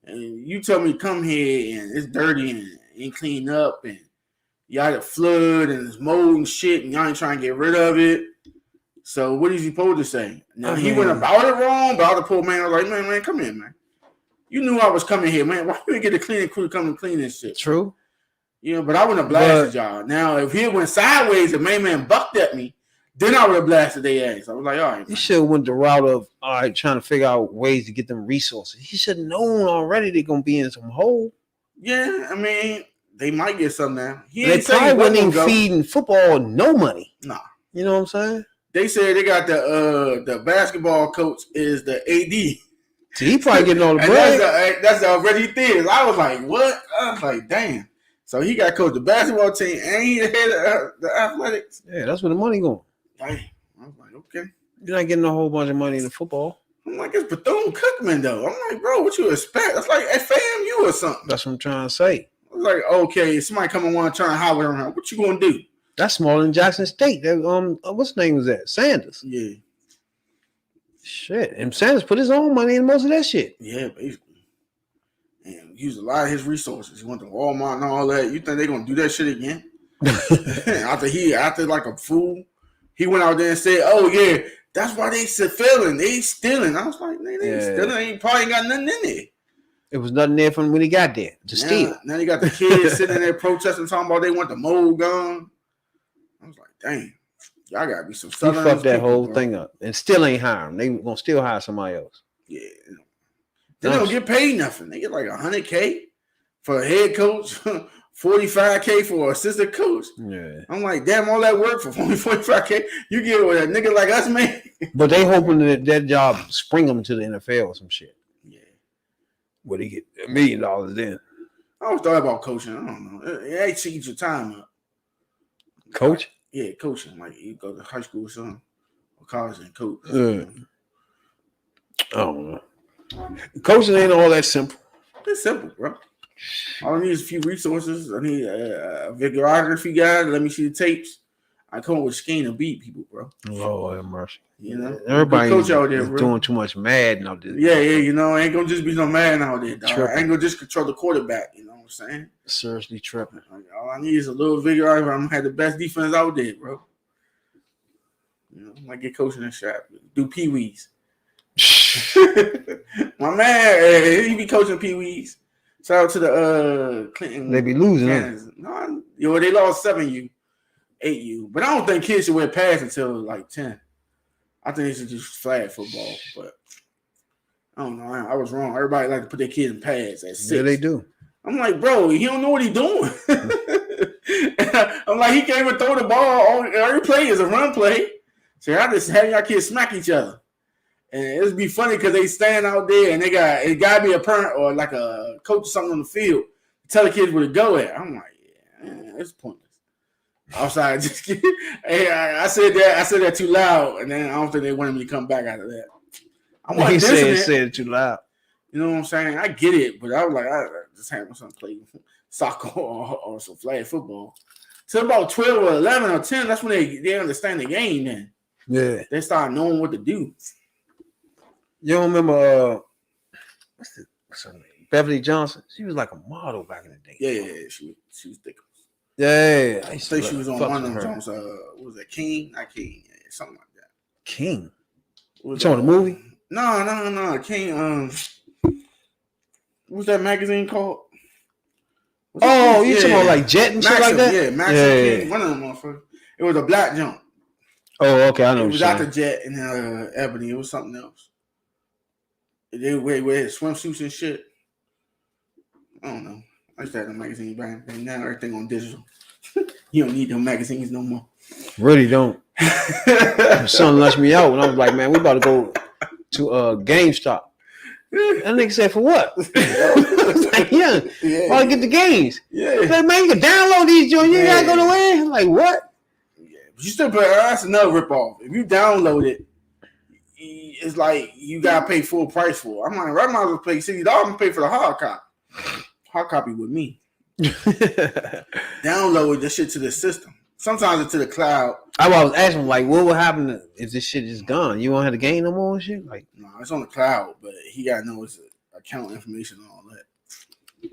S3: And you tell me come here and it's dirty and ain't cleaned up and y'all got flood and there's mold and shit and y'all ain't trying to get rid of it. So what is he supposed to say? Now he went about it wrong, but the poor man was like, man, come here, man. You knew I was coming here, man. Why you didn't get the cleaning crew to come and clean this shit?
S1: True.
S3: But I wouldn't have blasted y'all. Now, if he went sideways and main man bucked at me, then I would have blasted their ass. I was like, all right.
S1: He should have went the route of, trying to figure out ways to get them resources. He should have known already they're going to be in some hole.
S3: Yeah, I mean, They might get some now.
S1: They probably wasn't even feeding football no money.
S3: Nah.
S1: You know what I'm saying?
S3: They said they got the basketball coach is the AD.
S1: So he probably getting all the bread.
S3: That's already thing. I was like, what? I was like, damn. So he got coach the basketball team and he the head of the athletics.
S1: Yeah, that's where the money going.
S3: Damn. I was like, okay.
S1: You're not getting a whole bunch of money in football.
S3: I'm like, it's Bethune-Cookman though. I'm like, bro, what you expect? That's like FAMU or something.
S1: That's what I'm trying to say.
S3: I was like, okay, somebody come and want to try and holler around. What you gonna do?
S1: That's smaller than Jackson State. What's the name was that? Sanders.
S3: Yeah.
S1: Shit. And Sanders put his own money in most of that shit.
S3: Yeah, basically. And used a lot of his resources. He went to Walmart and all that. You think they're gonna do that shit again? after like a fool, he went out there and said, "Oh yeah, that's why they failing. They stealing." I was like, "They ain't stealing. They probably ain't got nothing in there."
S1: It was nothing there from when he got there to steal.
S3: Now you got the kids sitting there protesting, talking about they want the mold gone. I was like, "Dang, y'all gotta be some southern."
S1: He fucked that whole thing up, and still ain't hire him. They gonna still hire somebody else.
S3: Yeah, they don't get paid nothing. They get like $100K for a head coach, $45K for an assistant coach. Yeah, I'm like, damn, all that work for only $45K. You get with a nigga like us, man.
S1: But they hoping that job spring them to the NFL or some shit. Yeah, where they get $1 million then.
S3: I always thought about coaching. I don't know. It actually eats your time up.
S1: Coach?
S3: Yeah, coaching. Like you go to high school or something, or college and coach.
S1: I don't know. Coaching ain't all that simple.
S3: It's simple, bro. All I need is a few resources. I need a videography guy to let me see the tapes. I come up with a scheme to beat people, bro.
S1: Lord have mercy.
S3: You know,
S1: everybody
S3: coach out there,
S1: is
S3: bro.
S1: Doing too much Madden out there.
S3: Yeah, you know, ain't gonna just be no Madden out there, dog. I ain't gonna just control the quarterback. You know what I'm saying?
S1: Seriously tripping.
S3: All I need is a little videographer. I'm gonna have the best defense out there, bro. You know, I might get coaching and shot. Do pee-wees. My man, he be coaching pee-wees. Shout out to the Clinton.
S1: They be losing.
S3: No, they lost 7U, 8U. But I don't think kids should wear pads until like 10. I think they should just flag football. But I don't know. I was wrong. Everybody like to put their kids in pads at 6.
S1: Yeah, they do.
S3: I'm like, bro, he don't know what he's doing. I'm like, he can't even throw the ball. Every play is a run play. So I just have y'all kids smack each other. And it'd be funny because they stand out there and it gotta be a parent or like a coach or something on the field to tell the kids where to go at. I'm like, yeah, it's pointless. Outside, just hey, I said that too loud, and then I don't think they wanted me to come back out of that. I'm like,
S1: said it too loud.
S3: You know what I'm saying? I get it, but I was like, I just had my son play soccer or some flag football. Till about 12 or 11 or 10, that's when they understand the game. Then they start knowing what to do.
S1: You don't remember what's her name? Beverly Johnson? She was like a model back in the day.
S3: Yeah, she was thick.
S1: Yeah,
S3: I think she was on one of them songs. What was that? King? Not King. Yeah, something like that.
S1: King? You talking the movie?
S3: No. King. What's that magazine called?
S1: You talking about like Jet and shit like that?
S3: Yeah, Maxim King. One of them motherfuckers. It was a black jump.
S1: Oh, okay, I know.
S3: It was out the Jet and Ebony. It was something else. They wear swimsuits and shit. I don't know. I used to have a magazine back then. Now everything on digital. You don't need them magazines no more.
S1: Really don't. My son lunched me out and I was like, man, we about to go to GameStop. That nigga said, for what? I was like, yeah. I'll get the games. Yeah. Like, man, you can download these joints. You gotta go to where? I'm like, what?
S3: Yeah. But you still that's another ripoff. If you download it, it's like you gotta pay full price for it. I'm like, I might as well pay $60 and pay for the hard copy. Hard copy with me. Download this shit to the system. Sometimes it's to the cloud.
S1: I was asking him, like, what would happen if this shit is gone? You won't have the game no more and shit? Like,
S3: no, it's on the cloud, but he gotta know his account information and all that.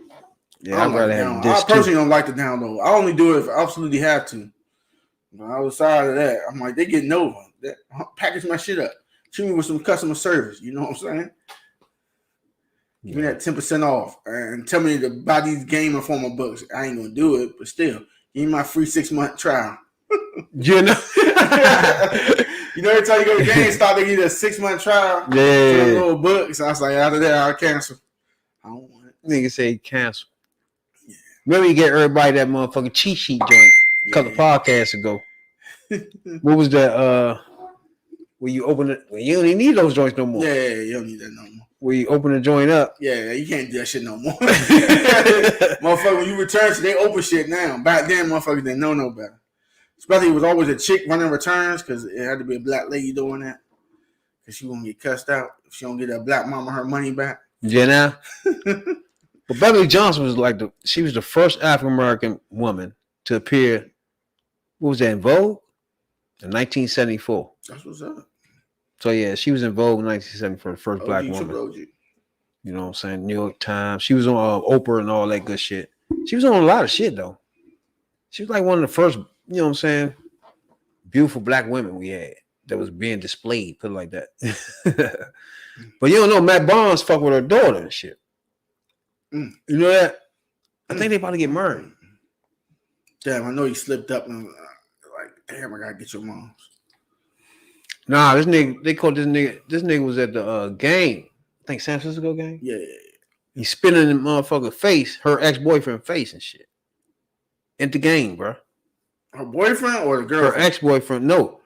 S1: Yeah, I'd rather have
S3: this. I personally don't like to download. I only do it if I absolutely have to. But outside of that, I'm like, they getting over. Package my shit up. Treat me with some customer service. You know what I'm saying? Give me that 10% off and tell me to buy these game Informer books. I ain't gonna do it, but still, give me my free 6-month trial.
S1: You know,
S3: every time you go to GameStop, they give you a 6-month trial. Yeah, for little books. So I was like, after that, I'll cancel. I don't want it.
S1: Nigga say cancel.
S3: Yeah,
S1: Remember, you get everybody that motherfucking cheat sheet joint a couple podcasts ago. What was that? Where you open it? Well, you don't even need those joints no more.
S3: Yeah, you don't need that no more.
S1: Where you open the joint up?
S3: Yeah, you can't do that shit no more. Motherfucker, when you return, they open shit now. Back then, motherfuckers didn't know no better. Especially it was always a chick running returns because it had to be a black lady doing that. Because she won't get cussed out if she don't get that black mama her money back.
S1: Yeah, now. But Beverly Johnson was she was the first African American woman to appear. What was that, in Vogue? In 1974.
S3: That's what's up.
S1: So yeah, she was in Vogue in 1974, the first
S3: OG,
S1: black woman.
S3: OG.
S1: You know what I'm saying? New York Times. She was on Oprah and all that good shit. She was on a lot of shit though. She was like one of the first, you know what I'm saying, beautiful black women we had that was being displayed, put it like that. But you don't know, Matt Barnes fucked with her daughter and shit. You know that? I think they about to get married.
S3: Damn, I know he slipped up and like, damn, I gotta get your mom's.
S1: Nah, this nigga, they called this nigga. This nigga was at the game. I think San Francisco game.
S3: Yeah.
S1: He spit in the motherfucker face, her ex-boyfriend face and shit. At the game, bro.
S3: Her boyfriend or the girl?
S1: Her ex-boyfriend. No.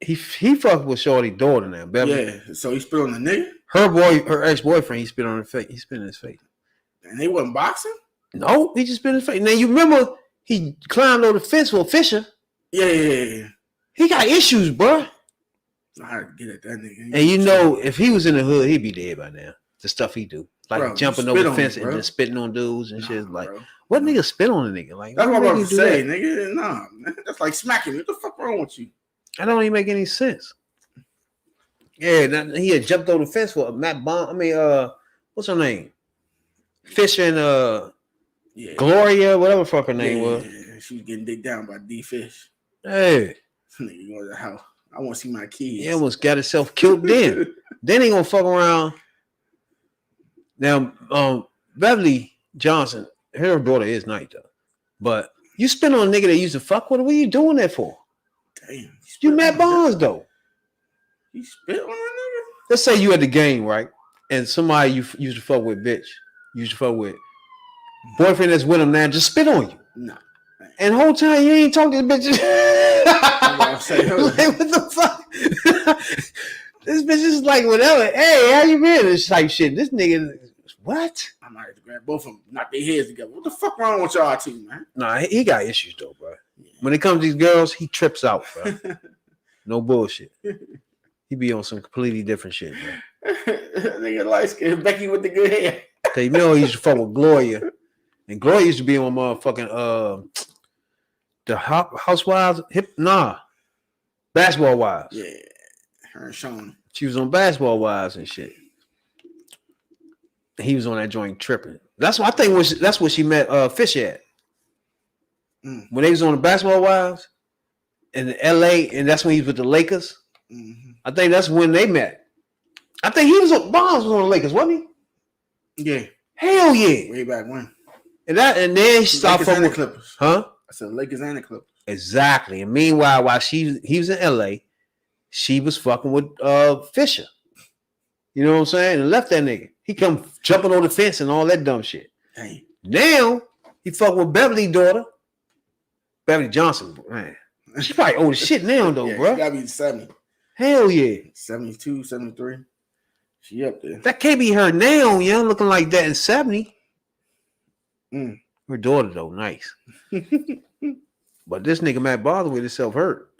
S1: He fucked with Shorty's daughter now, Beverly.
S3: Yeah, so he spit on the nigga?
S1: Her ex-boyfriend, he spit on her face. He spit in his face.
S3: And they wasn't boxing?
S1: No, he just spit in his face. Now you remember he climbed over the fence with Fisher.
S3: Yeah.
S1: He got issues, bro.
S3: I had to get at that nigga.
S1: And you know, if he was in the hood, he'd be dead by now. The stuff he do. Like bro, jumping over the fence and just spitting on dudes and shit. Like, bro. What nigga spit on a nigga? Like,
S3: that's what I'm about to say, nigga. Nah, man. That's like smacking me. What the fuck wrong with you?
S1: That don't even make any sense. Yeah, he had jumped over the fence for Matt Bond. I mean, what's her name? Fisher and Gloria, whatever the fuck her name was.
S3: Yeah, she was getting digged down by D Fish.
S1: Hey.
S3: Nigga, go to the house. I want to see my kids.
S1: He almost got himself killed then. Then he gonna fuck around. Now, Beverly Johnson, her daughter is nice though. But you spit on a nigga that used to fuck with her. What are you doing that for?
S3: Damn.
S1: You Matt Barnes though.
S3: You spit on a nigga?
S1: Let's say you at the game, right? And somebody you used to fuck with, bitch. You used to fuck with. Boyfriend that's with him now just spit on you.
S3: Nah.
S1: And the whole time you ain't talking to the bitch. Like, what the fuck? This bitch is like whatever. Hey, how you been? This type shit. This nigga, what?
S3: I might have to grab both of them, knock their heads together. What the fuck wrong with y'all two, man?
S1: Nah, he got issues though, bro. Yeah. When it comes to these girls, he trips out, bro. No bullshit. He be on some completely different shit, bro.
S3: Nigga light skin Becky with the good hair.
S1: Cause you know he used to fuck with Gloria, and Gloria used to be on motherfucking the Housewives. Basketball Wives.
S3: Yeah, her and Sean.
S1: She was on Basketball Wives and shit. And he was on that joint tripping. That's what I think. That's what she met Fisher at. When they was on the Basketball Wives in L.A. and that's when he was with the Lakers. Mm-hmm. I think that's when they met. I think Bonds was on the Lakers, wasn't he?
S3: Yeah. Hell yeah. Way back when.
S1: And then she started fucking
S3: with the Clippers.
S1: Huh?
S3: I said Lakers and the Clippers.
S1: Exactly. And meanwhile, while he was in LA, she was fucking with Fisher. You know what I'm saying? And left that nigga. He come jumping on the fence and all that dumb shit. Dang. Now he fucking with Beverly's daughter. Beverly Johnson, man. She probably old as shit now though, bro.
S3: She gotta be 70.
S1: Hell yeah.
S3: 72, 73. She up there.
S1: That can't be her now, yeah, looking like that in 70. Her daughter though, nice. But this nigga Matt Barnes with himself hurt.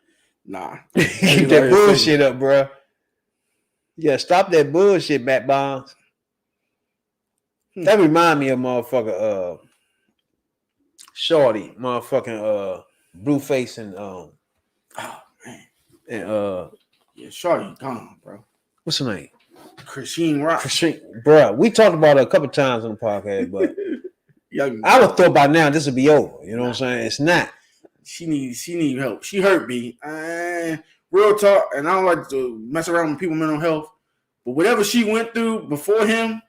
S3: Nah.
S1: Keep that bullshit up, bro. Yeah, stop that bullshit, Matt Barnes. That remind me of motherfucker Shorty, motherfucking Blueface and
S3: oh man.
S1: And
S3: yeah, Shorty gone, bro.
S1: What's her name?
S3: Christine Rock.
S1: Bro, we talked about her a couple times on the podcast, but I would thought by now this would be over. You know what I'm saying? It's not.
S3: She needs help. She hurt me. Real talk, and I don't like to mess around with people's mental health. But whatever she went through before him,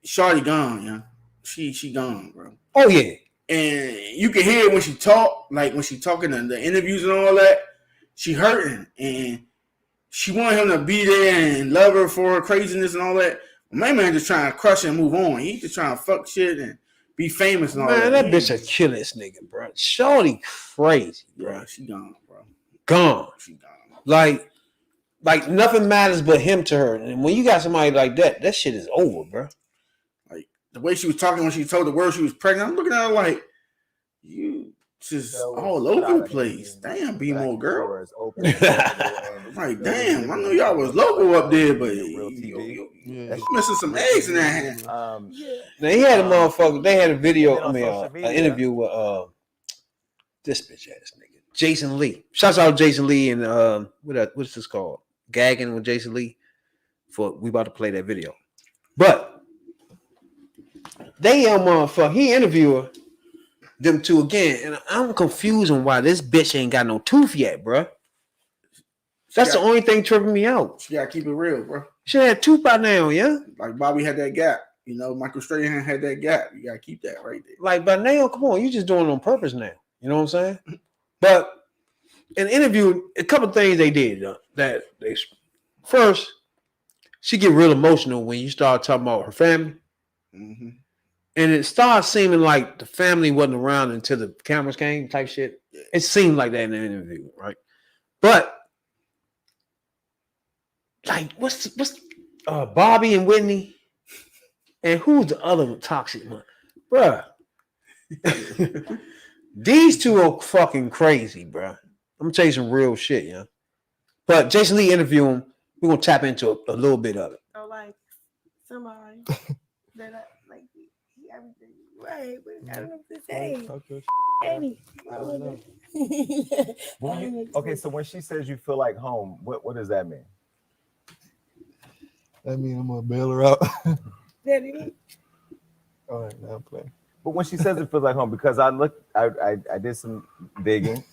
S3: Shorty gone, yeah. She gone, bro.
S1: Oh yeah.
S3: And you can hear it when she talk, like when she talking in the interviews and all that. She hurting, and she want him to be there and love her for her craziness and all that. My man just trying to crush and move on. He just trying to fuck shit and be famous and all
S1: Man,
S3: that.
S1: that bitch a kill this nigga, bro. Shorty crazy, bro.
S3: Yeah, she gone, bro.
S1: Gone.
S3: She gone.
S1: Like nothing matters but him to her. And when you got somebody like that, that shit is over, bro.
S3: Like the way she was talking when she told the world she was pregnant, I'm looking at her like, you just all over the place. Damn, be more girl. Like, damn, I know y'all was local up there, but you missing some eggs in that hand.
S1: Now he had a motherfucker. They had a video. I mean, an interview with this bitch ass nigga, Jason Lee. Shouts out Jason Lee and what's this called? Gagging with Jason Lee. We about to play that video, but they motherfucker. He interviewed them two again, and I'm confused on why this bitch ain't got no tooth yet, bro. That's the only thing tripping me out.
S3: She gotta keep it real, bro.
S1: She had a tooth by now, yeah.
S3: Like Bobby had that gap. You know, Michael Strahan had that gap. You gotta keep that right there.
S1: Like by now, come on, you just doing it on purpose now. You know what I'm saying? But in the interview, a couple of things they did that they first, she get real emotional when you start talking about her family.
S3: Mm-hmm.
S1: And it started seeming like the family wasn't around until the cameras came, type shit. It seemed like that in the interview, right? But like, what's Bobby and Whitney, and who's the other toxic one, bruh? These two are fucking crazy, bruh. I'm gonna tell you some real shit, yeah. But Jason Lee interview him. We're gonna tap into a little bit of it.
S4: Oh, like somebody that like everything right, but I don't know what to say.
S5: Okay, so when she says you feel like home, what does that mean?
S6: I mean, I'm gonna bail her out.
S4: Daddy.
S6: All right, now I'm playing.
S5: But when she says it feels like home, because I did some digging.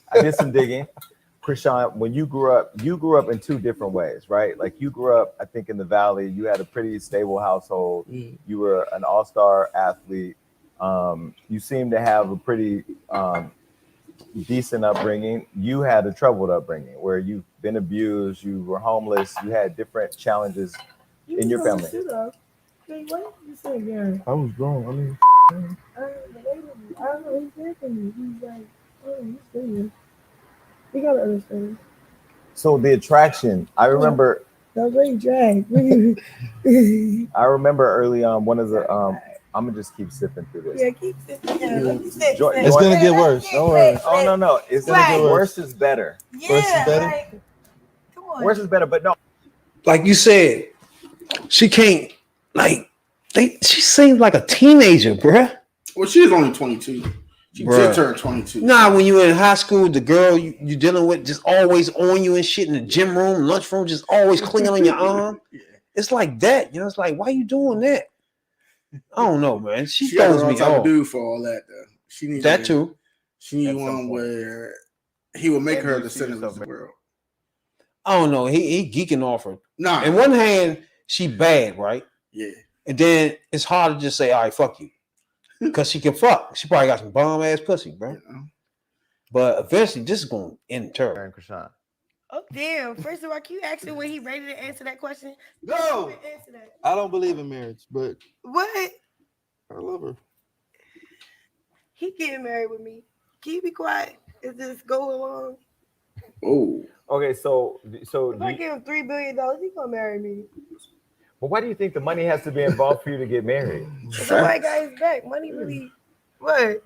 S5: Krishan, when you grew up in two different ways, right? Like you grew up, I think, in the Valley. You had a pretty stable household. You were an all-star athlete. You seem to have a pretty decent upbringing. You had a troubled upbringing where you've been abused, you were homeless, you had different challenges in your family.
S4: Wait, what you say, Gary?
S6: I was grown. I mean,
S4: I don't know. He's there for me. He's like, oh, he's serious. You gotta understand.
S5: So the attraction, I remember.
S4: That's where you drag.
S5: I remember early on one of the. I'm gonna just keep sipping through this.
S4: Yeah, keep sipping.
S5: It's
S6: gonna get worse. Don't worry.
S5: Oh no, it's gonna get worse. Is better.
S4: Yeah,
S6: worse is better.
S4: right. Come on.
S5: Worse is better, but no.
S1: Like you said, she can't. Like she seems like a teenager, bruh.
S3: Well, she was only 22. She just turned 22.
S1: Nah, when you were in high school, the girl you dealing with just always on you and shit in the gym room, lunchroom, just always clinging on your arm.
S3: Yeah.
S1: It's like that, you know. It's like, why you doing that? I don't know, man. She
S3: got
S1: throws
S3: the wrong
S1: me
S3: type
S1: off.
S3: of dude for all that, though. She needs
S1: That too.
S3: She needs one where he will make her the center of the world.
S1: I don't know. He geeking off her.
S3: Nah.
S1: In one hand, she bad, right?
S3: Yeah.
S1: And then it's hard to just say, all right, fuck you. Because she can fuck. She probably got some bomb ass pussy, bro.
S3: You know?
S1: But eventually, this is going to end her.
S4: Oh, damn. First of all, can you ask him when he ready to answer that question?
S6: No.
S4: Answer that.
S6: I don't believe in marriage, but
S4: What?
S6: I love her.
S4: He getting married with me. Can you be quiet? Is this go along?
S3: Oh.
S5: Okay, so
S4: If I give him $3 billion, he gonna marry me.
S5: but why do you think the money has to be involved for you to get married?
S4: Somebody got his back. Money really. What?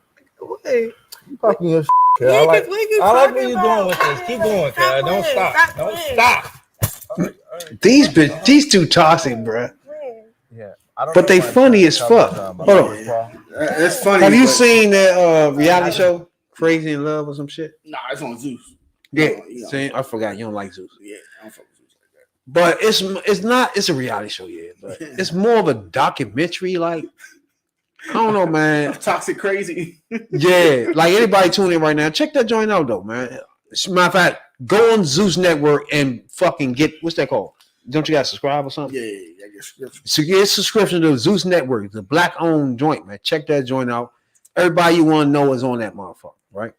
S6: You talking your shit,
S4: Yeah,
S6: I like
S4: what you
S6: where
S4: talking
S6: you're
S4: about?
S6: going with this. Keep going,
S4: Stop
S6: Cal. Don't
S4: playing.
S6: stop. Don't
S4: playing.
S6: stop.
S1: These two toxic, bro.
S4: Playing.
S5: Yeah, I don't
S1: But
S5: know
S1: they
S5: if I'm
S1: funny as
S5: trying to
S1: fuck.
S5: talk about
S1: Hold on.
S5: baseball.
S3: That's funny.
S1: Have you
S3: but-
S1: seen that reality show, Crazy in Love or some shit?
S3: Nah, it's on Zeus.
S1: Yeah.
S3: You know.
S1: See, I forgot. You don't like Zeus.
S3: Yeah, I don't fuck with Zeus like that.
S1: But it's not. It's a reality show, yeah. But it's more of a documentary. Like, I don't know, man.
S3: Toxic crazy.
S1: Yeah, like anybody tuning in right now, check that joint out though, man. As a matter of fact, go on Zeus Network and fucking get what's that called? Don't you guys subscribe or something?
S3: Yeah, I guess.
S1: So get a subscription to Zeus Network, the black-owned joint, man. Check that joint out. Everybody you want to know is on that motherfucker, right?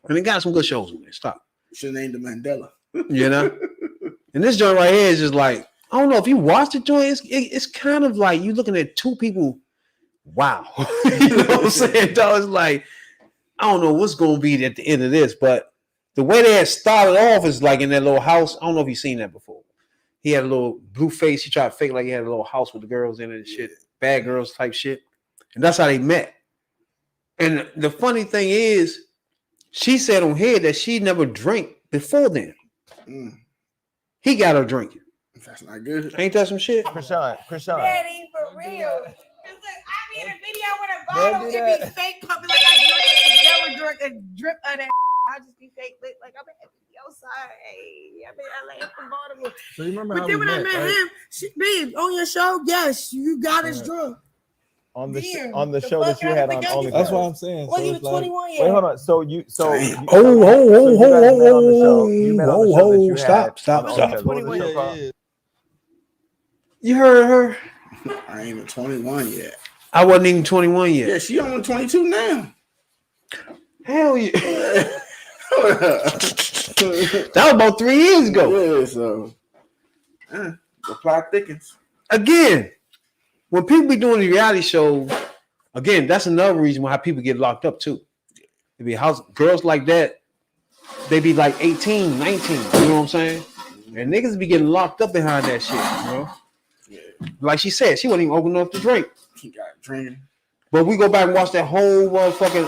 S1: And it got some good shows in there. Stop.
S3: Should have named him Mandela.
S1: You know? And this joint right here is just like, I don't know if you watch the joint, it's kind of like you looking at two people wow. You know what I'm saying? That was like, I don't know what's gonna be at the end of this, but the way they had started off is like in that little house. I don't know if you've seen that before. He had a little Blueface. He tried to fake like he had a little house with the girls in it and shit, bad girls type shit, and that's how they met. And the funny thing is, she said on here that she never drank before then. He got her drinking.
S3: That's not good.
S1: Ain't that some shit?
S5: Krishan.
S4: Daddy, for real. Cause like, I be in a video with a bottle, it be fake puppy like I never drink a drip of that. I just be fake lit. Like I'm at the video side. Hey, I'm in LA from Baltimore.
S6: So you remember
S4: But
S6: how
S4: then
S6: we
S4: when I
S6: met,
S4: met
S6: right?
S4: him, babe, on your show, yes, you got us drunk.
S5: On the
S4: Damn,
S5: on the
S4: the
S5: show that
S4: fuck
S5: you
S4: out
S5: had
S4: of
S5: on
S4: the
S5: OnlyFans.
S6: That's what I'm saying.
S4: Was
S6: So
S4: he
S6: it's
S4: was
S6: like,
S4: 21 yet?
S5: Wait, hold on. So you
S1: Oh, stop.
S5: Was the show
S6: yeah.
S1: You heard her?
S3: I ain't even 21 yet.
S1: I wasn't even 21 yet.
S3: Yeah, she only 22 now.
S1: Hell yeah. That was about 3 years ago.
S3: Yeah, so the plot thickens.
S1: Again, when people be doing the reality shows, again, that's another reason why people get locked up too. They be house girls like that, they be like 18, 19, you know what I'm saying? And niggas be getting locked up behind that shit, you know?
S3: Yeah,
S1: Like she said, she wasn't even old enough to drink.
S3: he got drinking.
S1: But we go back and watch that whole motherfucking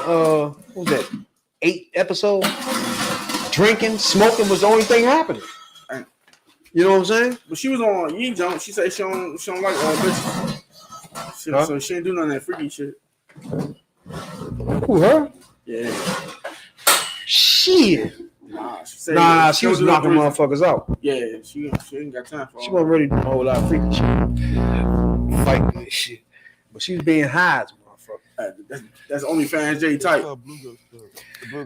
S1: what was that? 8 episodes? Drinking, smoking was the only thing happening. You know what I'm saying?
S3: But she was on Yee Jump. She said she don't like bitches. So she ain't do none of that freaky shit.
S1: Who, her?
S3: Yeah.
S1: Shit.
S3: Nah, she said
S1: She was knocking motherfuckers out.
S3: Yeah, she ain't got time for
S1: She
S3: all
S1: wasn't ready to do a whole lot of freaky shit. Fighting this shit. But she was being high as a motherfucker.
S3: That's OnlyFans J type.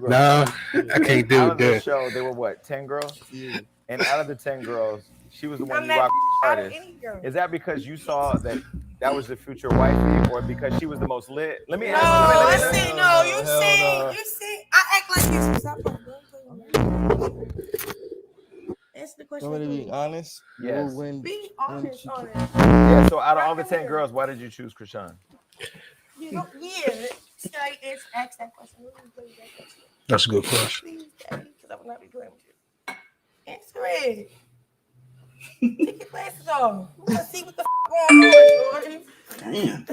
S1: Nah, I can't do
S5: Out of the
S1: that.
S5: show, there were what, 10 girls?
S6: Yeah.
S5: And out of the 10 girls, she was the one
S4: I'm
S5: you
S4: not
S5: rocked
S4: out of
S5: hardest.
S4: any girl.
S5: Is that because you saw that was the future wifey, or because she was the most lit? Let me
S4: No,
S5: ask
S4: I
S5: you.
S4: see. No, you see. I act like this. Stop. Answer the question.
S6: You want me to be honest?
S5: Yes.
S4: Be honest on it.
S5: Yeah, so out of all the 10 girls, why did you choose Krishan?
S4: You know, yeah. Should I ask that question?
S1: That's a good question.
S4: Please, Daddy, because I will not be playing with you. Answer it. Take your glasses off. Let's see what the going on, Jordan.
S3: Damn.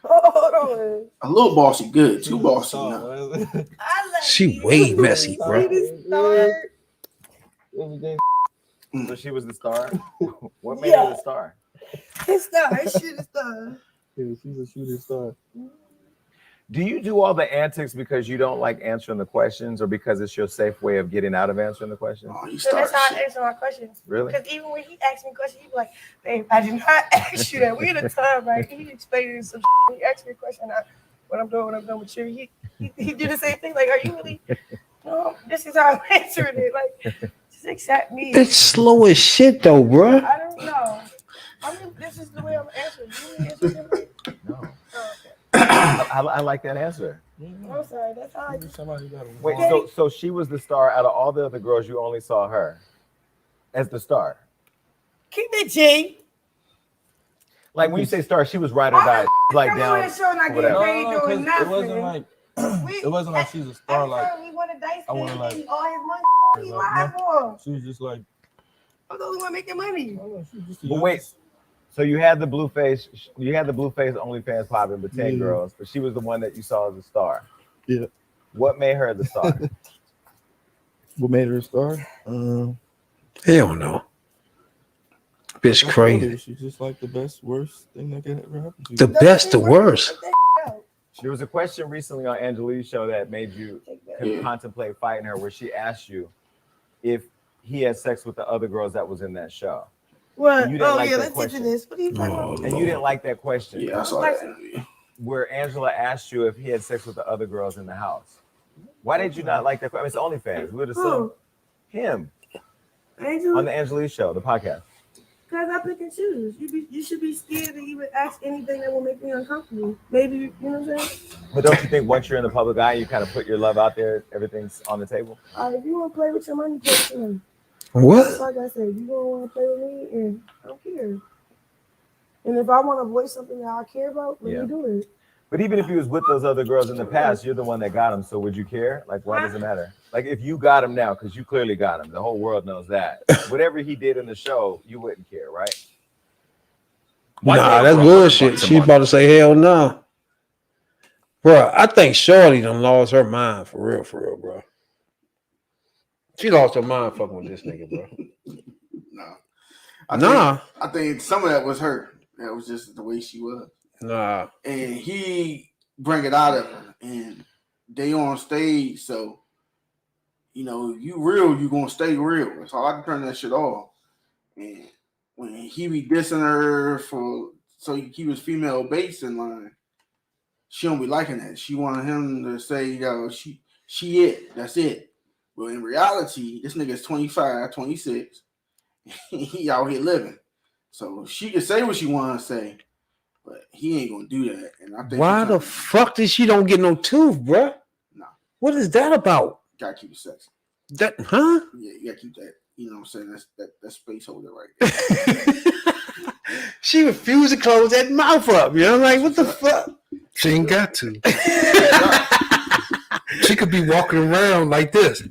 S4: Hold on.
S3: A little bossy good. Too bossy. No.
S4: I like
S1: She
S4: you.
S1: way messy, bro.
S4: See this star?
S6: Everything.
S5: So she was the star? What made her the star?
S4: It's star. It's shit is star.
S6: Yeah, she's a shooting star.
S5: Do you do all the antics because you don't like answering the questions, or because it's your safe way of getting out of answering the questions?
S3: Oh, you
S4: So
S3: start
S4: that's how I
S3: shit.
S4: answer my questions.
S5: Really?
S4: Because even when he asked me questions, he be like, babe, I did not ask you that. We had a time, right? He explained some shit. He asked me a question, what I'm doing with you. He did the same thing. Like, are you really? No, this is how I'm answering it. Like, just accept me.
S1: It's slow as shit though, bro.
S4: I don't know. I mean, this is the way I'm answering. You answer differently?
S5: No.
S4: Oh, okay.
S5: I like that answer.
S4: I'm sorry. That's how I do.
S6: Somebody got him.
S5: Wait, so she was the star out of all the other girls. You only saw her as the star.
S4: Keep it G.
S5: Like when you say star, she was right or die, like
S4: Come
S5: down.
S4: on the show, not
S5: whatever.
S4: getting paid doing nothing.
S6: It wasn't like she's a star. Like
S4: we wanted dice.
S6: I wanna, like,
S4: He all his money. He lied for him.
S6: she was just like.
S4: I'm the only one making money.
S6: I don't know, she was just a
S5: But
S6: young-
S5: wait, so you had the Blueface OnlyFans popping with 10
S6: Yeah.
S5: girls, but she was the one that you saw as a star.
S6: Yeah.
S5: What made her the star?
S6: What made her a star?
S1: Hell no. Bitch crazy.
S6: She's just like the best, worst thing that could ever happen to you.
S1: The best, the worst.
S5: There was a question recently on Angelique's show that made you contemplate fighting her, where she asked you if he had sex with the other girls that was in that show.
S4: What?
S5: You didn't
S4: Oh
S5: like
S4: yeah,
S5: that
S4: let's get to
S5: question.
S4: this. What are you talking about?
S5: And you didn't like that question.
S3: Yeah, I saw that.
S5: Where Angela asked you if he had sex with the other girls in the house. Why did you not like that? I mean, it's OnlyFans. We would assume
S4: Who?
S5: him
S4: Angel?
S5: on the Angelique show, the podcast.
S4: Because I pick and choose. You should be scared to even ask anything that will make me uncomfortable. Maybe, you know what I'm saying?
S5: But don't you think once you're in the public eye, you kind of put your love out there, everything's on the table?
S4: If you want to play with your money, play with your money.
S1: What?
S4: Like I said, you don't want to play with me, and I don't care. And if I want to voice something that I care about, let me do it.
S5: But even if he was with those other girls in the past, you're the one that got him. So would you care? Like, why does it matter? Like, if you got him now, because you clearly got him, the whole world knows that. Whatever he did in the show, you wouldn't care, right?
S1: Nah, that's bullshit. She's about to say hell no. Bro, I think Shorty done lost her mind for real, bro. She lost her mind fucking with this nigga, bro.
S3: I think some of that was her. That was just the way she was.
S1: Nah.
S3: And he bring it out of her. And they on stage, so you know, you real, you gonna stay real. So I can turn that shit off. And when he be dissing her so he keep his female base in line, she don't be liking that. She wanted him to say, yo, she it. That's it. But in reality, this nigga's 25, 26. He out here living. So she can say what she want to say, but he ain't gonna do that. And I think
S1: why the fuck did she don't get no tooth, bro?
S3: Nah.
S1: What is that about?
S3: Gotta keep it sexy.
S1: That Yeah,
S3: you gotta keep that. You know what I'm saying? That's space holder right there.
S1: She refused to close that mouth up. You know, like what the fuck?
S7: She ain't got to. She could be walking around like this.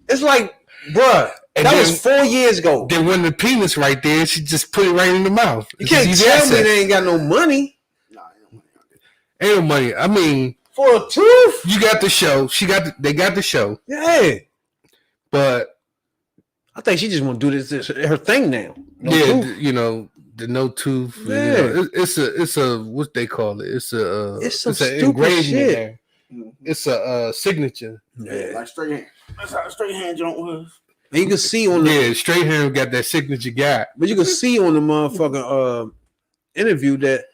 S1: It's like, bruh, that was 4 years ago.
S7: Then when the penis right there, she just put it right in the mouth.
S1: You can't tell me they ain't got no money.
S3: Nah, ain't no money on it.
S7: Ain't no money. I mean,
S1: for a tooth,
S7: you got the show. They got the show.
S1: Yeah,
S7: but
S1: I think she just want to do this her thing now.
S7: Tooth. You know, the no tooth.
S1: Yeah,
S7: you know, it's a what they call it. It's
S1: some
S7: an
S1: stupid
S7: engraving
S1: shit.
S7: there. It's a signature.
S3: Yeah, like straight hand. That's how a straight hand joint was.
S1: And you can see on the
S7: straight hand got that signature guy.
S1: But you can see on the motherfucking interview that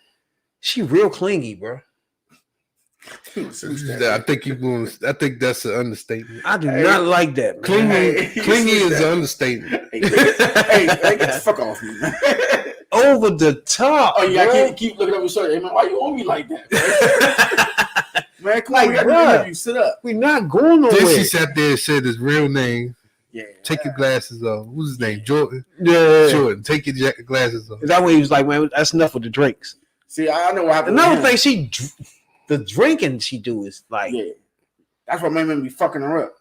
S1: she real clingy, bro.
S7: I think that's an understatement.
S1: I do not like that. Man.
S7: Clingy is an understatement.
S3: Hey, get the fuck off me, man.
S1: Over the top.
S3: Oh yeah, I can't keep looking up your shirt. Hey man, why you on me like that? Man, come on, we got to sit up.
S1: We not going nowhere.
S7: Then she sat there and said his real name.
S3: Yeah.
S7: Take your glasses off. What's his name? Jordan.
S1: Yeah.
S7: Jordan. Take your glasses off.
S1: Is that when he was like, man, that's enough with the drinks?
S3: See, I know what happened.
S1: Another thing, the drinking she do is like,
S3: yeah, that's what made me be fucking her up.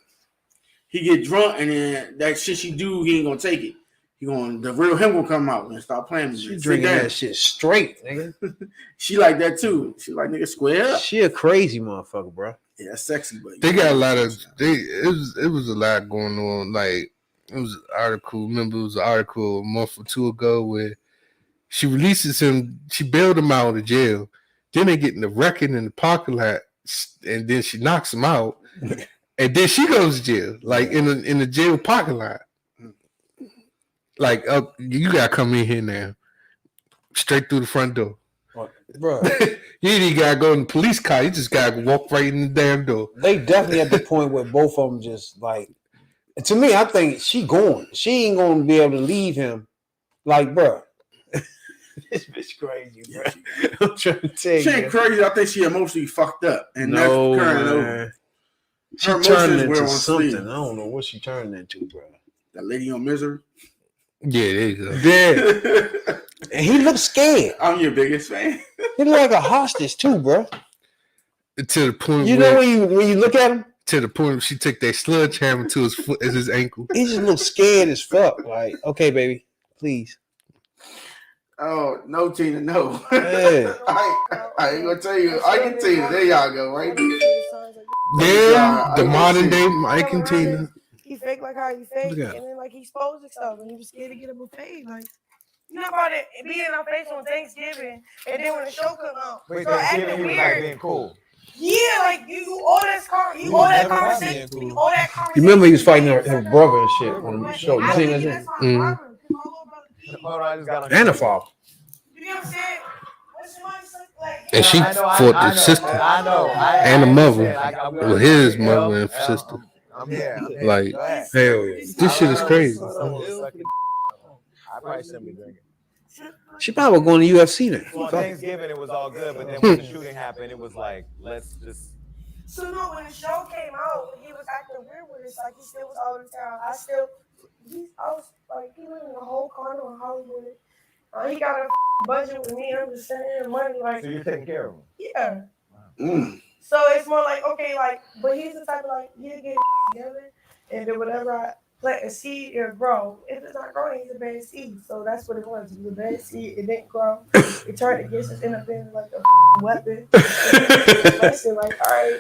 S3: He get drunk and then that shit she do, he ain't gonna take it. The real him will come out and start playing with
S1: she drinking that shit straight, nigga.
S3: She like that too. She like, nigga, square up.
S1: She a crazy motherfucker, bro.
S3: Yeah, that's sexy, but
S7: they got a lot of it was a lot going on. Like it was an article. Remember, it was an article a month or two ago where she releases him. She bailed him out of jail. Then they get in the wrecking in the parking lot, and then she knocks him out, and then she goes to jail, like in the jail parking lot. Like, you gotta come in here now, straight through the front door,
S1: bro.
S7: You ain't even gotta go in the police car. You just gotta walk right in the damn door.
S1: They definitely at the point where both of them just like. To me, I think she going. She ain't gonna be able to leave him. Like, bro. This bitch crazy, bro. I'm trying to tell you.
S3: She ain't crazy. I think she emotionally fucked up, and that's current over.
S1: She turned into something. I don't know what she turned into, bro.
S3: That lady on Misery.
S7: Yeah, there you go.
S1: Yeah. And he looks scared.
S3: I'm your biggest fan.
S1: He look like a hostage too, bro.
S7: To the point,
S1: you know when you look at him.
S7: To the point where she took that sledgehammer to his foot as his ankle.
S1: He just looks scared as fuck. Like, okay, baby, please.
S3: Oh no, Tina, no.
S1: Yeah.
S3: I ain't gonna tell you. I can tell you. There y'all go, right
S7: there. Yeah, the modern day Mike and Tina.
S4: He fake like how he fake, and then like he exposed himself, and he was scared to get a buffet. Like, you know about it being in our face on Thanksgiving, and then when the show come out,
S5: wait,
S4: so
S5: Thanksgiving
S4: acting
S5: he was
S4: weird.
S5: like being cool.
S4: Yeah, like you all that conversation,
S1: You remember he was fighting her brother and shit on the show. You seen that shit? And the father.
S4: You know what I'm saying?
S7: And she fought the sister and the mother, well, his mother and sister. Like, hell yeah. This shit is crazy.
S5: I probably shouldn't be drinking.
S1: She probably was going to UFC then.
S5: Well, Thanksgiving it was all good, but then when the shooting happened, it was like, let's just.
S4: So no, when the show came out, he was acting weird with it. Like he still was all the time. I was like, he lived in a whole corner in Hollywood. He got a budget with me. I'm just sending him money. Like,
S5: So you're taking care of him.
S4: yeah.
S3: Mm.
S4: So it's more like, okay, like, but he's the type of like, he'll get together, and then whatever I plant a seed, it'll grow. If it's not growing, he's a bad seed. So that's what it was. It was a bad seed. It didn't grow. It turned against us, ended up being like a weapon. Lesson, like, all right,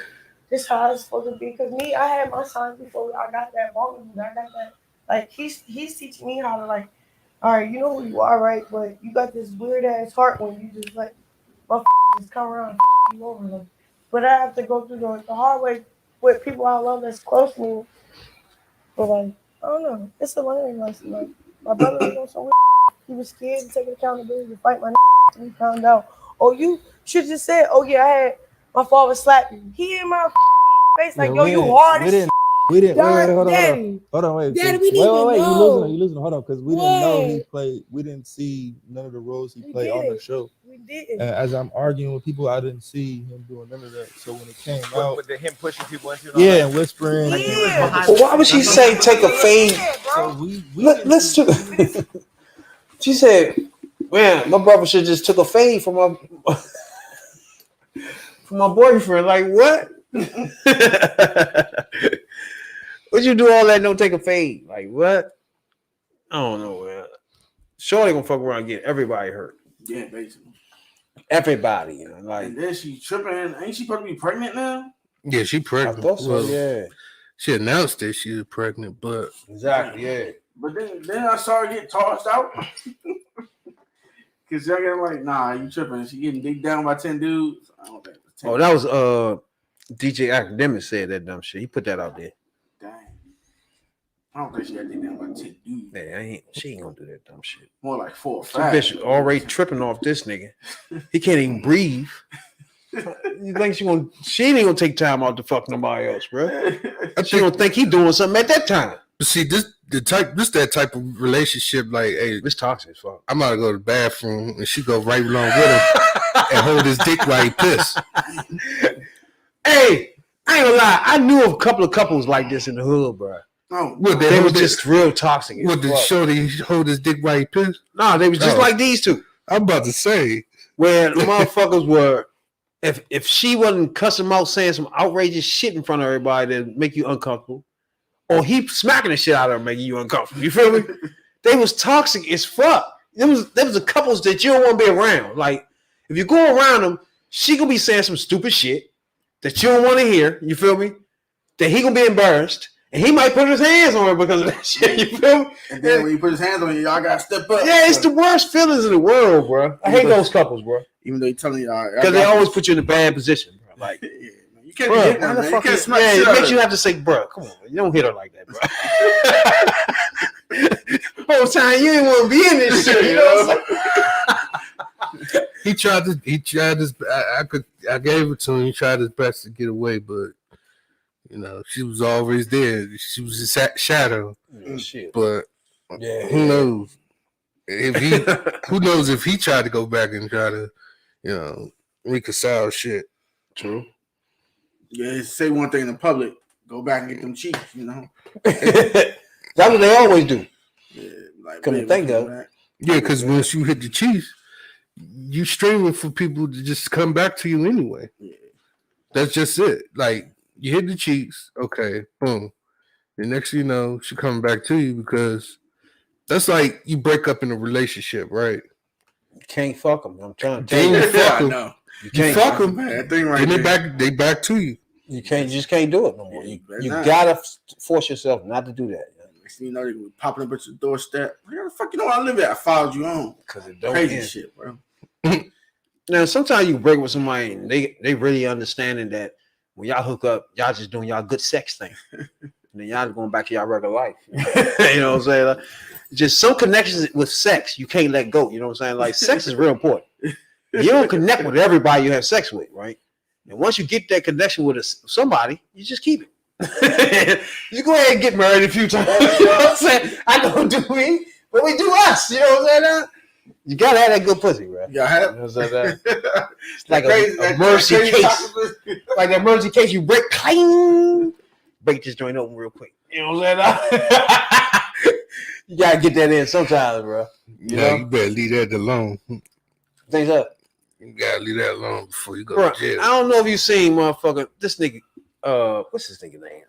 S4: this how it's supposed to be. Because me, I had my signs before I got that vulnerable. I got that. Like, he's teaching me how to, like, all right, you know who you are, right? But you got this weird ass heart when you just like, just come around and you over. Like, but I have to go through the hard way with people I love that's close to me. But like, I don't know. It's a learning lesson. Like, my brother was on some weird. He was scared to take accountability to fight my and he found out. Oh, you should just said, oh yeah, I had my father slap you. He in my face like, yo, you hard as
S6: We didn't. Wait, hold on.
S4: Daddy.
S6: Hold on, wait.
S4: Daddy,
S6: Wait,
S4: we didn't
S6: wait.
S4: know.
S6: You losing. Hold on, because we didn't know he
S4: What?
S6: played. We didn't see none of the roles he
S4: We
S6: played on the
S4: did.
S6: show.
S4: We did.
S6: And as I'm arguing with people, I didn't see him doing none of that. So when it came out,
S5: With him pushing people into
S6: yeah, and whispering.
S4: Yeah.
S1: Well, why would she say take a fade?
S4: Yeah,
S6: So
S4: bro.
S6: we
S1: Listen to. She said, "Man, my brother should just took a fade from my boyfriend." Like what? Would you do all that? Don't take a fade. Like what? I don't know, man. Shorty gonna fuck around and get everybody hurt.
S3: Yeah, basically.
S1: Everybody, you know, like
S3: And then she tripping. Ain't she supposed to be pregnant now?
S7: Yeah, she
S1: I
S7: pregnant.
S1: thought so.
S7: Well,
S1: Yeah,
S7: she announced that she was pregnant, but
S1: exactly. Yeah.
S3: But then I saw her get tossed out. Cause y'all get like, nah, you tripping. She getting digged down by 10 dudes. I don't think it was 10.
S1: Oh, that was DJ Academic said that dumb shit. He put that out there.
S3: Dang. I don't think she got digged down by 10 dudes.
S1: Yeah, she ain't gonna do that dumb shit.
S3: More like 4 or
S1: Some
S3: 5.
S1: bitch already tripping off this nigga. He can't even breathe. You think she ain't gonna take time out to fuck nobody else, bro? She don't think he doing something at that time.
S7: see, this that type of relationship. Like, hey,
S1: It's toxic as fuck.
S7: I'm about to go to the bathroom, and she go right along with him and hold his dick while he piss.
S1: Hey, I ain't gonna lie. I knew a couple of couples like this in the hood, bro.
S3: Oh,
S7: What
S1: They
S7: hold
S1: was just real toxic. as
S7: What did
S1: fuck.
S7: Shorty hold his dick while he piss?
S1: Nah, they was just
S7: Oh.
S1: like these two.
S7: I'm about to say.
S1: Where the motherfuckers were, if she wasn't cussing them out saying some outrageous shit in front of everybody that make you uncomfortable, or he smacking the shit out of her making you uncomfortable. You feel me? They was toxic as fuck. There was the couples that you don't want to be around. Like if you go around them, she gonna be saying some stupid shit that you don't want to hear. You feel me? That he gonna be embarrassed. And he might put his hands on her because of that shit. You feel me?
S3: and then when you put his hands on you, y'all gotta step up.
S1: Yeah, it's the worst feelings in the world, bro. I hate those couples, bro.
S3: Even though you're telling y'all,
S1: Because they always put you in a bad position, bro. Like,
S3: yeah, man. You can't
S1: bro,
S3: be hitting
S1: why
S3: her,
S1: the
S3: man. You
S1: fuck
S3: can't
S1: is,
S3: smack
S1: yeah,
S3: shit
S1: it
S3: out
S1: makes
S3: of
S1: you
S3: her.
S1: have to say, bro, come on, you don't hit her like that, bro. Whole time you ain't want to be in this shit, you know what I'm saying?
S7: He tried his. I gave it to him. He tried his best to get away, but you know she was always there. She was his shadow.
S1: Yeah, shit.
S7: But
S1: Yeah,
S7: who knows if he? Who knows if he tried to go back and try to, you know, reconcile shit.
S1: True.
S3: Yeah, say one thing in public, go back and get them cheeks, you know.
S1: That's what they always do.
S3: Yeah, like
S1: Come to
S3: baby,
S1: think
S3: come
S1: of it.
S3: back.
S7: Yeah, because once you hit the Chiefs, you streaming for people to just come back to you anyway.
S3: Yeah.
S7: That's just it. Like you hit the Chiefs, okay, boom. The next thing you know, she coming back to you because that's like you break up in a relationship, right?
S1: You can't fuck them. I'm trying to tell
S7: Then
S1: you.
S7: you
S3: Yeah,
S7: fuck
S3: I
S7: them.
S3: know.
S1: You
S7: You
S1: can't.
S7: fuck them.
S3: Man, that thing right
S7: Then
S3: there.
S7: they back to you.
S1: You just can't do it no more.
S3: Yeah,
S1: You,
S3: you better
S1: you
S3: not.
S1: gotta force yourself not to do that.
S3: Next thing you know, they gonna be popping up at your doorstep. Where the fuck you know I live at? I followed you on.
S1: Because it don't
S3: Crazy
S1: end.
S3: shit, bro.
S1: Now, sometimes you break with somebody and they really understanding that when y'all hook up, y'all just doing y'all good sex thing. And then y'all going back to y'all regular life. You know what I'm saying? Like, just some connections with sex you can't let go. You know what I'm saying? Like sex is real important. You don't connect with everybody you have sex with, right? And once you get that connection with somebody, you just keep it. You go ahead and get married a few times. You know what I'm saying? I don't do me, but we do us. You know what I'm saying? You gotta have that good pussy, bro.
S3: Y'all have
S1: You know what I'm saying?
S3: it's
S1: It's like a mercy case. Like that mercy case, you break, clang, break this joint open real quick. You know what I'm saying? You gotta get that in sometimes, bro.
S7: You better leave that alone.
S1: Things up.
S7: You gotta leave that alone before you go
S1: Bro,
S7: to jail.
S1: I don't know if you seen motherfucker. This nigga, what's his nigga name?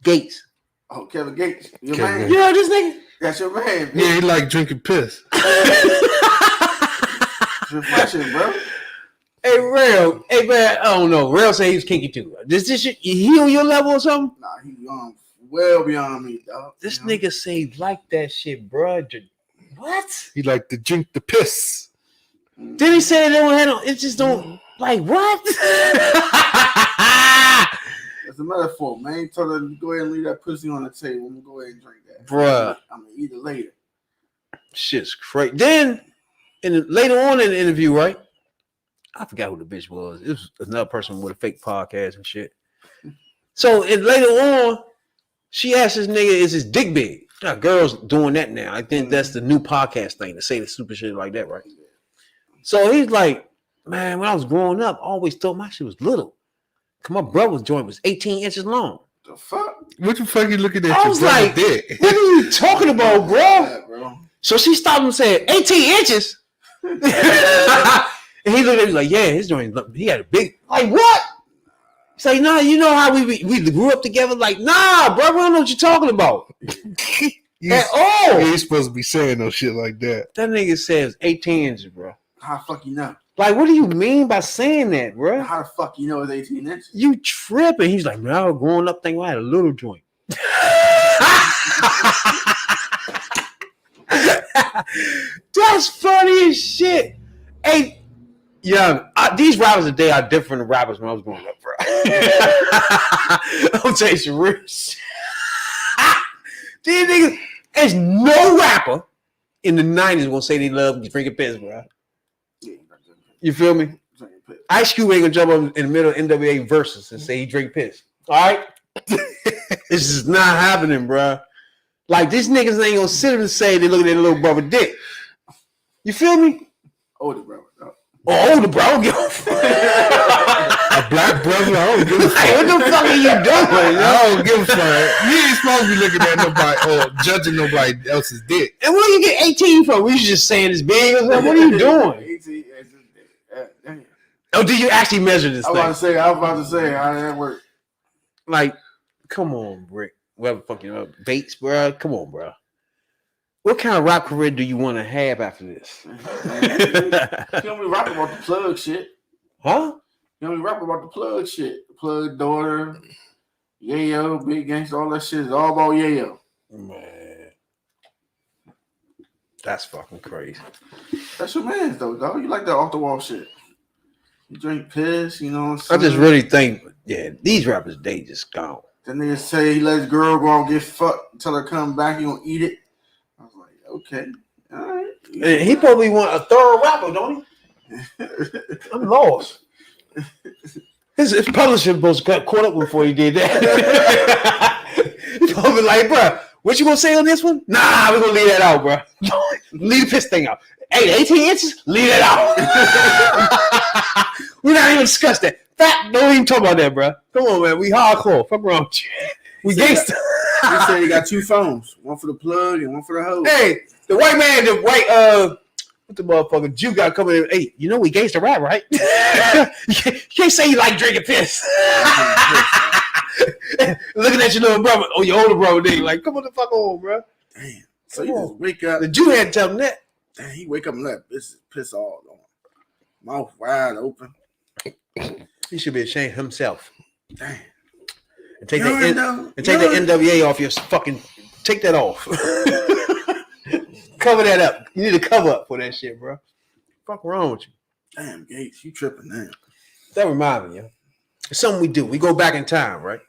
S1: Gates.
S3: Oh, Kevin Gates. Your
S7: Kevin
S3: man.
S7: Gates.
S1: You know this nigga?
S3: That's your man.
S7: Yeah, he like drinking piss.
S3: It's refreshing, bro.
S1: Hey, Rail. Hey, man, I don't know. Rail say he's kinky too. This shit, he on your level or something?
S3: Nah, he well beyond me, dog.
S1: This nigga say like that shit, bro. What?
S7: He like to drink the piss.
S1: Then he said they don't have no, it just don't, like, what?
S3: It's a metaphor, man. He told her to go ahead and leave that pussy on the table. I'm gonna go ahead and drink that.
S1: Bruh.
S3: I'm gonna eat it later.
S1: Shit's crazy. Then, later on in the interview, right? I forgot who the bitch was. It was another person with a fake podcast and shit. So later on, she asked this nigga, is his dick big? Now, girls doing that now. I think that's the new podcast thing to say the stupid shit like that, right? So he's like, man, when I was growing up, I always thought my shit was little. Cause my brother's joint was 18 inches long.
S3: The fuck?
S7: What the fuck you looking at?
S1: I was like,
S7: dick?
S1: What are you talking about, bro?
S3: Yeah, bro.
S1: So she stopped him and said, 18 inches? And he looked at me like, yeah, his joint, he had a big, like, what? He's like, nah, you know how we grew up together? Like, nah, bro, I don't know what you're talking about. At all.
S7: You ain't supposed to be saying no shit like that.
S1: That nigga says 18 inches, bro.
S3: How the fuck you know?
S1: Like, what do you mean by saying that, bro?
S3: How the fuck you know it's 18 inches?
S1: You tripping. He's like, man, I was growing up thinking I had a little joint. That's funny as shit. Hey, young, these rappers today are different than rappers when I was growing up, bro. I'm telling you some real shit. These niggas, there's no rapper in the 90s gonna say they love drinking piss, bro. You feel me? Ice Cube ain't gonna jump up in the middle of NWA verses and say he drink piss. All right? This is not happening, bro. Like, these niggas ain't gonna sit and say they look at their little brother dick. You feel me?
S3: Older brother.
S1: Oh, older bro. I don't give a fuck.
S7: A black brother, I don't give a fuck.
S1: Hey, what the fuck are you doing?
S7: I don't give a fuck. You ain't supposed to be looking at nobody or judging nobody else's dick.
S1: And where you get 18 from? We just saying it's big or something? What are you doing?
S3: 18, damn.
S1: Oh, did you actually measure this
S3: I
S1: thing?
S3: was about to say, how did that work?
S1: Like, come on, Brick. Whatever fucking Bates, bro. Come on, bro. What kind of rap career do you want to have after this?
S3: You don't be rapping about the plug shit.
S1: Huh?
S3: You don't be rapping about the plug shit. The plug daughter, Yayo, Big Gangsta, all that shit is all about Yayo.
S1: Man. That's fucking crazy.
S3: That's your man, though, dog. You like that off the wall shit. You drink piss, you know what I'm saying?
S1: I just really think, yeah, these rappers, they just gone.
S3: The nigga say he let his girl go out and get fucked until her come back, he gonna eat it. I was like, okay, all right.
S1: And he probably want a thorough rapper, don't he? I'm lost. His publisher supposed to got caught up before he did that. He probably like, bro, what you gonna say on this one? Nah, we're gonna leave that out, bro. Leave the piss thing out. Hey, 18 inches? Leave that out. We're not even discuss that. Don't even talk about that, bro. Come on, man. We hardcore. Fuck wrong with you. We gangsta.
S3: He said he got two phones, one for the plug and one for the hose.
S1: Hey, the white man, what the motherfucker Jew got coming in? Hey, you know we gangsta rap, right? You can't say you like drinking piss. Looking at your little brother or your older brother, nigga, like, come on the fuck on, bro.
S3: Damn. So you just wake up.
S1: The Jew had to tell him that.
S3: Damn, he wake up and let piss all on. Mouth wide open.
S1: He should be ashamed of himself.
S3: Damn.
S1: And take the NWA off your fucking. Take that off. Cover that up. You need to cover up for that shit, bro. Fuck wrong with you?
S3: Damn, Gates, you tripping now.
S1: That reminds me, yo. It's something we do. We go back in time, right?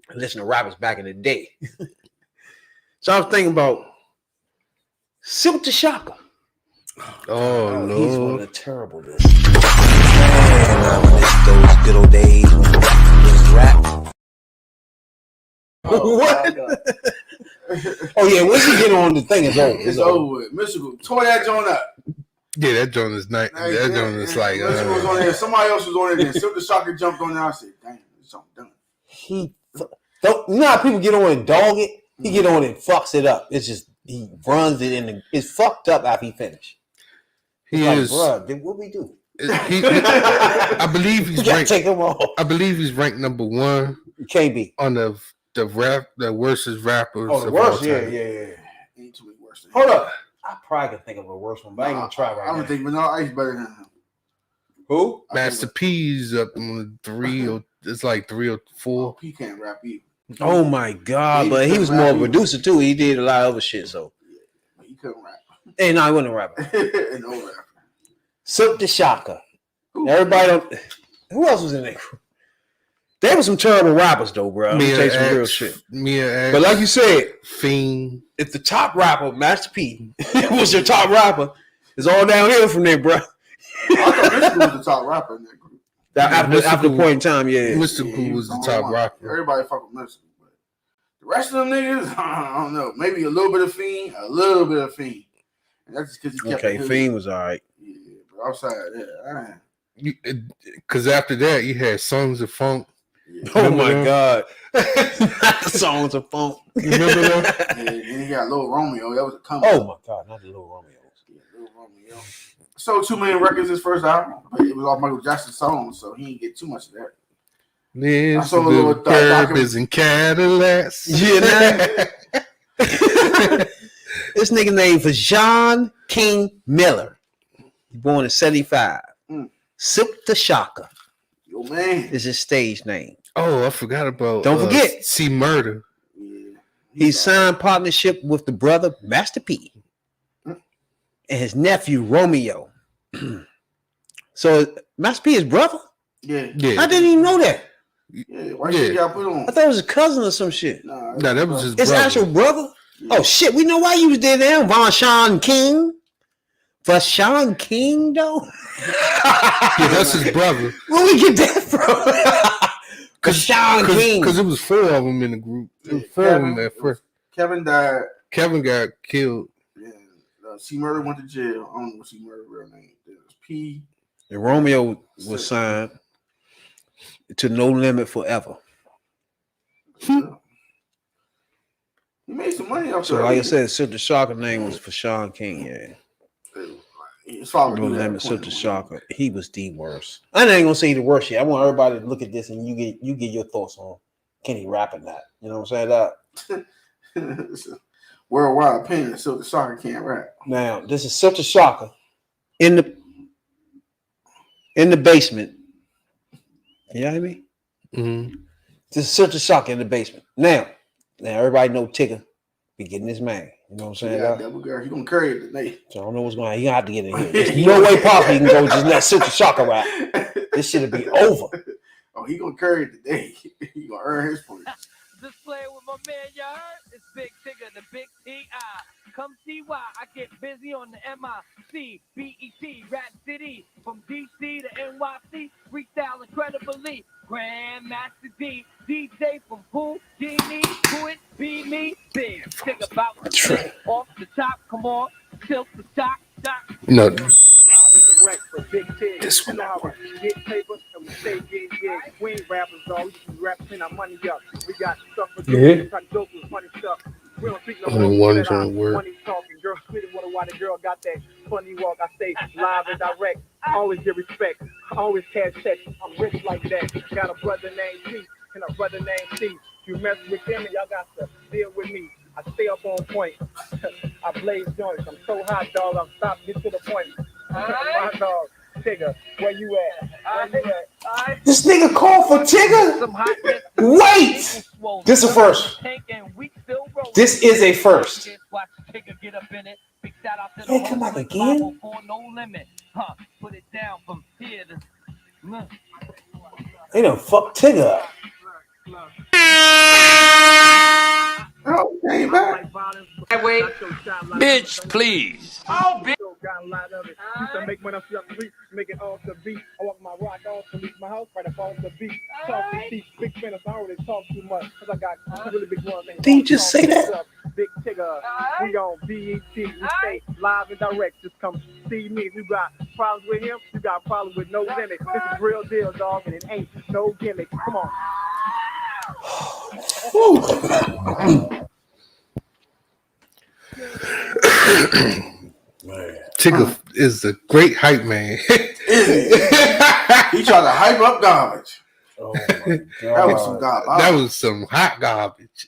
S1: And listen to rappers back in the day. So I was thinking about Silk the Shocker.
S7: Oh, Lord.
S1: He's one of the terrible this.
S8: Those good old days when it was rap.
S1: What? Oh yeah, once you get on the thing, it's over.
S3: It's over with. Mystical, tore that joint up.
S7: Yeah, that joint is nice. That joint is like.
S3: Mystical was on there. Somebody else was on there. Then Silk the Shocker jumped on there. I said, "Damn, this something done."
S1: You know how people get on and dog it? He get on and fucks it up. It's just he runs it in. It's fucked up after he finished.
S7: He
S1: like,
S7: is.
S1: Bro, then what we do?
S7: I believe he's ranked.
S1: Take him off.
S7: I believe he's ranked number 1.
S1: It can't be
S7: on the worst rappers.
S1: Oh, the worst. Yeah.
S3: Ain't too many worse.
S1: Hold up. I probably can think of a worse one, but I ain't gonna try right now.
S3: I don't think Vanilla Ice better than him.
S1: Who?
S7: Master P's up on 3 or it's like 3 or 4.
S3: He can't rap either.
S1: Oh my god! But he was more of a producer too. He did a lot of other shit. So
S3: he couldn't rap.
S1: Hey, no, he wasn't a rapper.
S3: No rapper.
S1: Silk the Shocker. Everybody don't. Who else was in that group? There were some terrible rappers though, bro. Let me tell you some real shit. But like you said,
S7: Fiend.
S1: If the top rapper, Master P, was your top rapper, it's all downhill from there, bro.
S3: I thought Mystical was the top rapper in that group.
S1: After the point in time, yeah.
S7: Mystical was the top rapper.
S3: Everybody fuck with Mystical, but the rest of them niggas, I don't know. Maybe a little bit of Fiend, And that's just because he kept
S1: Fiend was all right.
S3: Yeah, but outside that,
S7: because after that you had Sons of Funk.
S3: Yeah.
S1: Oh my god, not the Songs of Funk.
S7: Remember that?
S3: Yeah, and he got Lil Romeo. That was a come.
S1: Oh my god, not the Lil Romeo.
S3: Yeah, Lil Romeo. Sold 2 million records his first album, but it was all Michael Jackson songs, so he didn't get too much of that.
S7: There's
S3: I saw a little
S7: Burbs and Cadillacs.
S1: Yeah, this nigga named for John King Miller. He born in 75. Silk the Shocker.
S3: Yo, man.
S1: Is his stage name.
S7: Oh, I forgot about.
S1: Don't forget.
S7: C Murder.
S3: Yeah.
S1: He signed partnership with the brother Master P and his nephew Romeo. So Master P is brother?
S3: Yeah.
S1: I didn't even know that.
S3: Yeah. Why you got put on?
S1: I thought it was a cousin or some shit.
S3: Nah,
S7: that was his
S1: It's
S7: brother.
S1: actual brother? Yeah. Oh shit, we know why you was there now. Von Sean King. For Sean King though?
S7: Yeah, that's his brother.
S1: Where we get that from? Sean King.
S7: Because it was 4 of them in the group. It was 4 of them at first.
S3: Kevin died.
S7: Kevin got killed.
S3: Yeah. C Murder went to jail. I don't know what C Murder real name. It was P.
S1: And Romeo was signed to No Limit Forever.
S3: He made some money off.
S1: So like I said, Silk the Shocker name was for Sean King, yeah. No Limit, Silk the Shocker. He was the worst. I ain't gonna say the worst yet. I want everybody to look at this and you get your thoughts on can he rap or not. You know what I'm saying? That
S3: worldwide opinion, Silk the Shocker can't rap.
S1: Now, this is Silk the Shocker in the basement. You know what I mean?
S7: Mm-hmm.
S1: This is Silk the Shocker in the basement. Now everybody know Tigger be getting this man. You know what I'm saying?
S3: Yeah, double girl. He gonna carry it today.
S1: So I don't know what's going on. He gonna have to get in here. There's no way possible he can go just let Silk the Shocker rap. This shit'll be over.
S3: Oh, he gonna carry it today. He gonna earn his points.
S9: Just playing with my man, you heard? It's Big Tigger, the Big T.I. Come see why I get busy on the M.I.C.B.E.T. Rap City. From D.C. to N.Y.C. Freestyle incredibly. Grandmaster D. DJ from Pool, Genie, Who It Be Me, Big Tigger about to shit off the top. Come on, Silk the Shock.
S7: No.
S9: This one. Get paper and we stay getting gigs. We ain't rappers, though. We just rapping our money up. We got stuff for dope with funny stuff. We don't speak no more. Money talking. Girl, we didn't wonder why the girl got that funny walk. I stay live and direct. Always get respect. Always cash checks. I'm rich like that. Got a brother named P and a brother named C. You mess with them and y'all got to deal with me. I stay up on point. I blaze joints. I'm so hot, dog. I'm stopped. Get to the point. My dog, Tigger, where you at?
S1: This nigga called for Tigger? Wait! This is a first. This is a first. Hey, come back again?
S9: Put it down from here to...
S1: They done fucked Tigger up.
S3: Oh, came back.
S9: Wait.
S10: Bitch, please.
S9: Oh, bitch. Got a lot of it. Used to make when I'm up the street, make it off the beat. I walk my rock off to reach my house, right up off the beat. Talk to teeth, big fan of already talk too much. Cause I got really big ones.
S1: Did you just say that?
S9: Big Tigger. We on BET. We stay live and direct. Just come see me. If you got problems with him, you got problems with No Limit. This is real deal, dog, and it ain't no gimmick. Come on.
S7: Tigger is a great hype man.
S3: He tried to hype up garbage.
S1: Oh my God.
S3: That was some garbage.
S7: That was some hot garbage.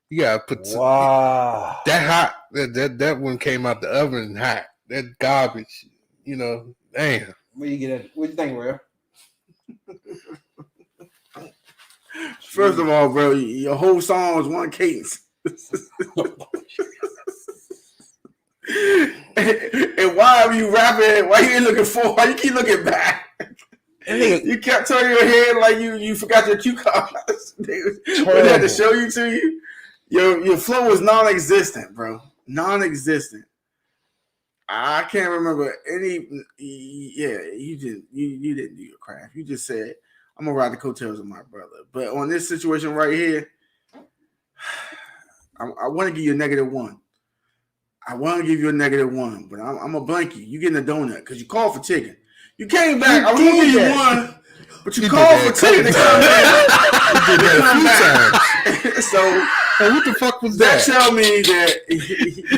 S7: You gotta put some,
S1: Wow.
S7: that hot. That one came out the oven hot. That garbage. You know, damn.
S1: Where you get it? What do you think, Real?
S3: First of all, bro, your whole song was one cadence. And why are you rapping? Why you ain't looking forward? Why you keep looking back? You kept turning your head like you forgot your cue cards. They had to show you to you. Your flow was non-existent, bro. Non-existent. I can't remember any. Yeah, you didn't do your craft. You just said, "I'm gonna ride the coattails of my brother." But on this situation right here, I want to give you a -1. I want to give you a -1, but I'm gonna blank you. You getting a donut because you called for Tigger. You came back. I was gonna give you one, but you called for Tigger to come back. You did that a few times. So
S7: what the fuck was that?
S3: That tell me that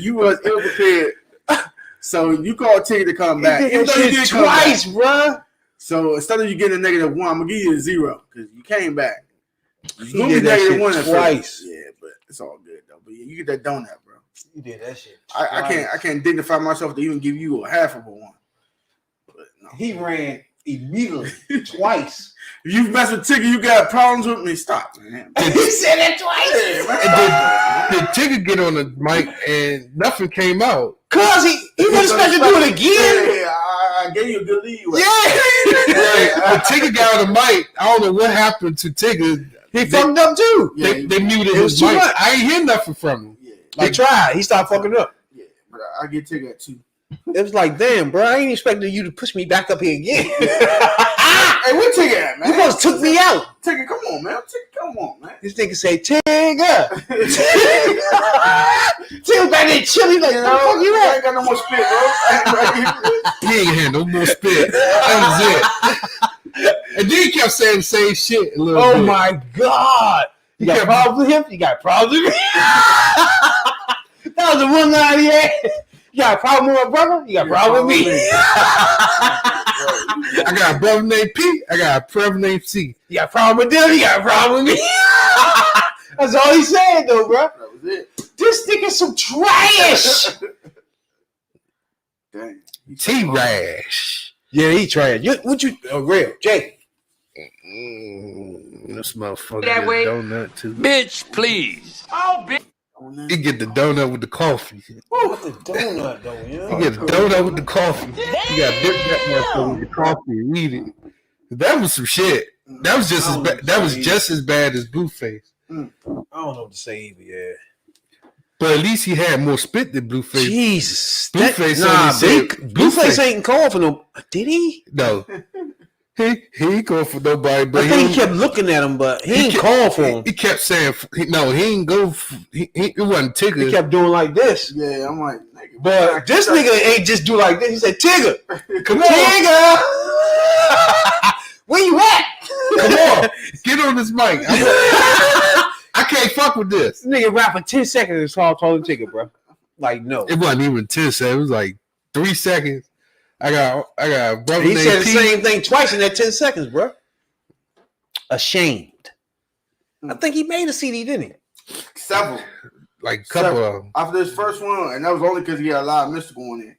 S3: you was ill prepared. So you called Tigger to come back.
S1: Even though you did twice, bro.
S3: So instead of you getting a -1, I'm gonna give you a 0 because you came back.
S1: You gonna be -1 twice.
S3: Yeah, but it's all good though. But yeah, you get that donut, bro.
S1: You did that shit.
S3: I can't dignify myself to even give you a half of a 1. But no.
S1: He ran immediately twice.
S3: If you mess with Tigger, you got problems with me. Stop, man.
S1: He said that twice.
S7: Did Tigger get on the mic and nothing came out?
S1: Cause he was expected to do it again.
S3: Yeah, I gave you a good lead.
S1: Yeah.
S7: When Tigger got on the mic, I don't know what happened to Tigger.
S1: He fucked up too.
S7: They muted his mic. I ain't hear nothing from him.
S3: Yeah.
S1: They tried. He stopped fucking up.
S3: Yeah, but I get Tigger at 2.
S1: It was like, damn, bro, I ain't expecting you to push me back up here again.
S3: Hey, where Tigger at, man?
S1: You supposed to took me out.
S3: Tigger, come on, man. Tigger, come on, man.
S1: This nigga say, Tigger. Tigger back there chilling like,
S3: You
S1: where the fuck you
S3: I
S1: at?
S3: ain't got no more spit, bro.
S7: He ain't had no more spit. That was it. And then he kept saying the same shit a little bit.
S1: Oh my God. You got problems with him? You got problems with me? That was the one line he had. You got a problem with my brother? You got a problem with me?
S7: I got a brother named P. I got a brother named C.
S1: You got a problem with them? You got a problem with me? That's all he said, though, bro.
S3: That was it.
S1: This nigga's some trash.
S3: Dang.
S7: T-Rash.
S1: Yeah, he trash. What you, real, Jay?
S7: This motherfucker get a donut too.
S10: Bitch, please. Oh, bitch.
S7: He get the donut with the coffee.
S1: What the donut, though, you know?
S7: He get the donut with the coffee. You got dip that motherfucker with the coffee and eat it. That was some shit. That was just as bad. That was just as bad as Blueface.
S1: I don't know what to say either, yeah.
S7: But at least he had more spit than Blueface.
S1: Jesus.
S7: Blueface
S1: ain't calling for no. Did he?
S7: No. He ain't going for nobody. But
S1: I think he kept looking at him, but he ain't call for him.
S7: He kept saying, no, he ain't go. It wasn't Tigger.
S1: He kept doing like this.
S3: Yeah, I'm like, nigga.
S1: But this nigga ain't just do like this. He said, Tigger.
S7: Come on.
S1: Tigger. Where you at?
S7: Come on. Get on this mic. I can't fuck with this.
S1: This nigga rap for 10 seconds and saw calling Tigger, bro. Like, no.
S7: It wasn't even 10 seconds. It was like 3 seconds. I got a brother
S1: He
S7: named
S1: said the
S7: Pete.
S1: same thing twice in that 10 seconds, bro. Ashamed. I think he made a CD, didn't he?
S3: Several.
S7: Like a couple of them.
S3: After this first one, and that was only because he had a lot of mystical on it.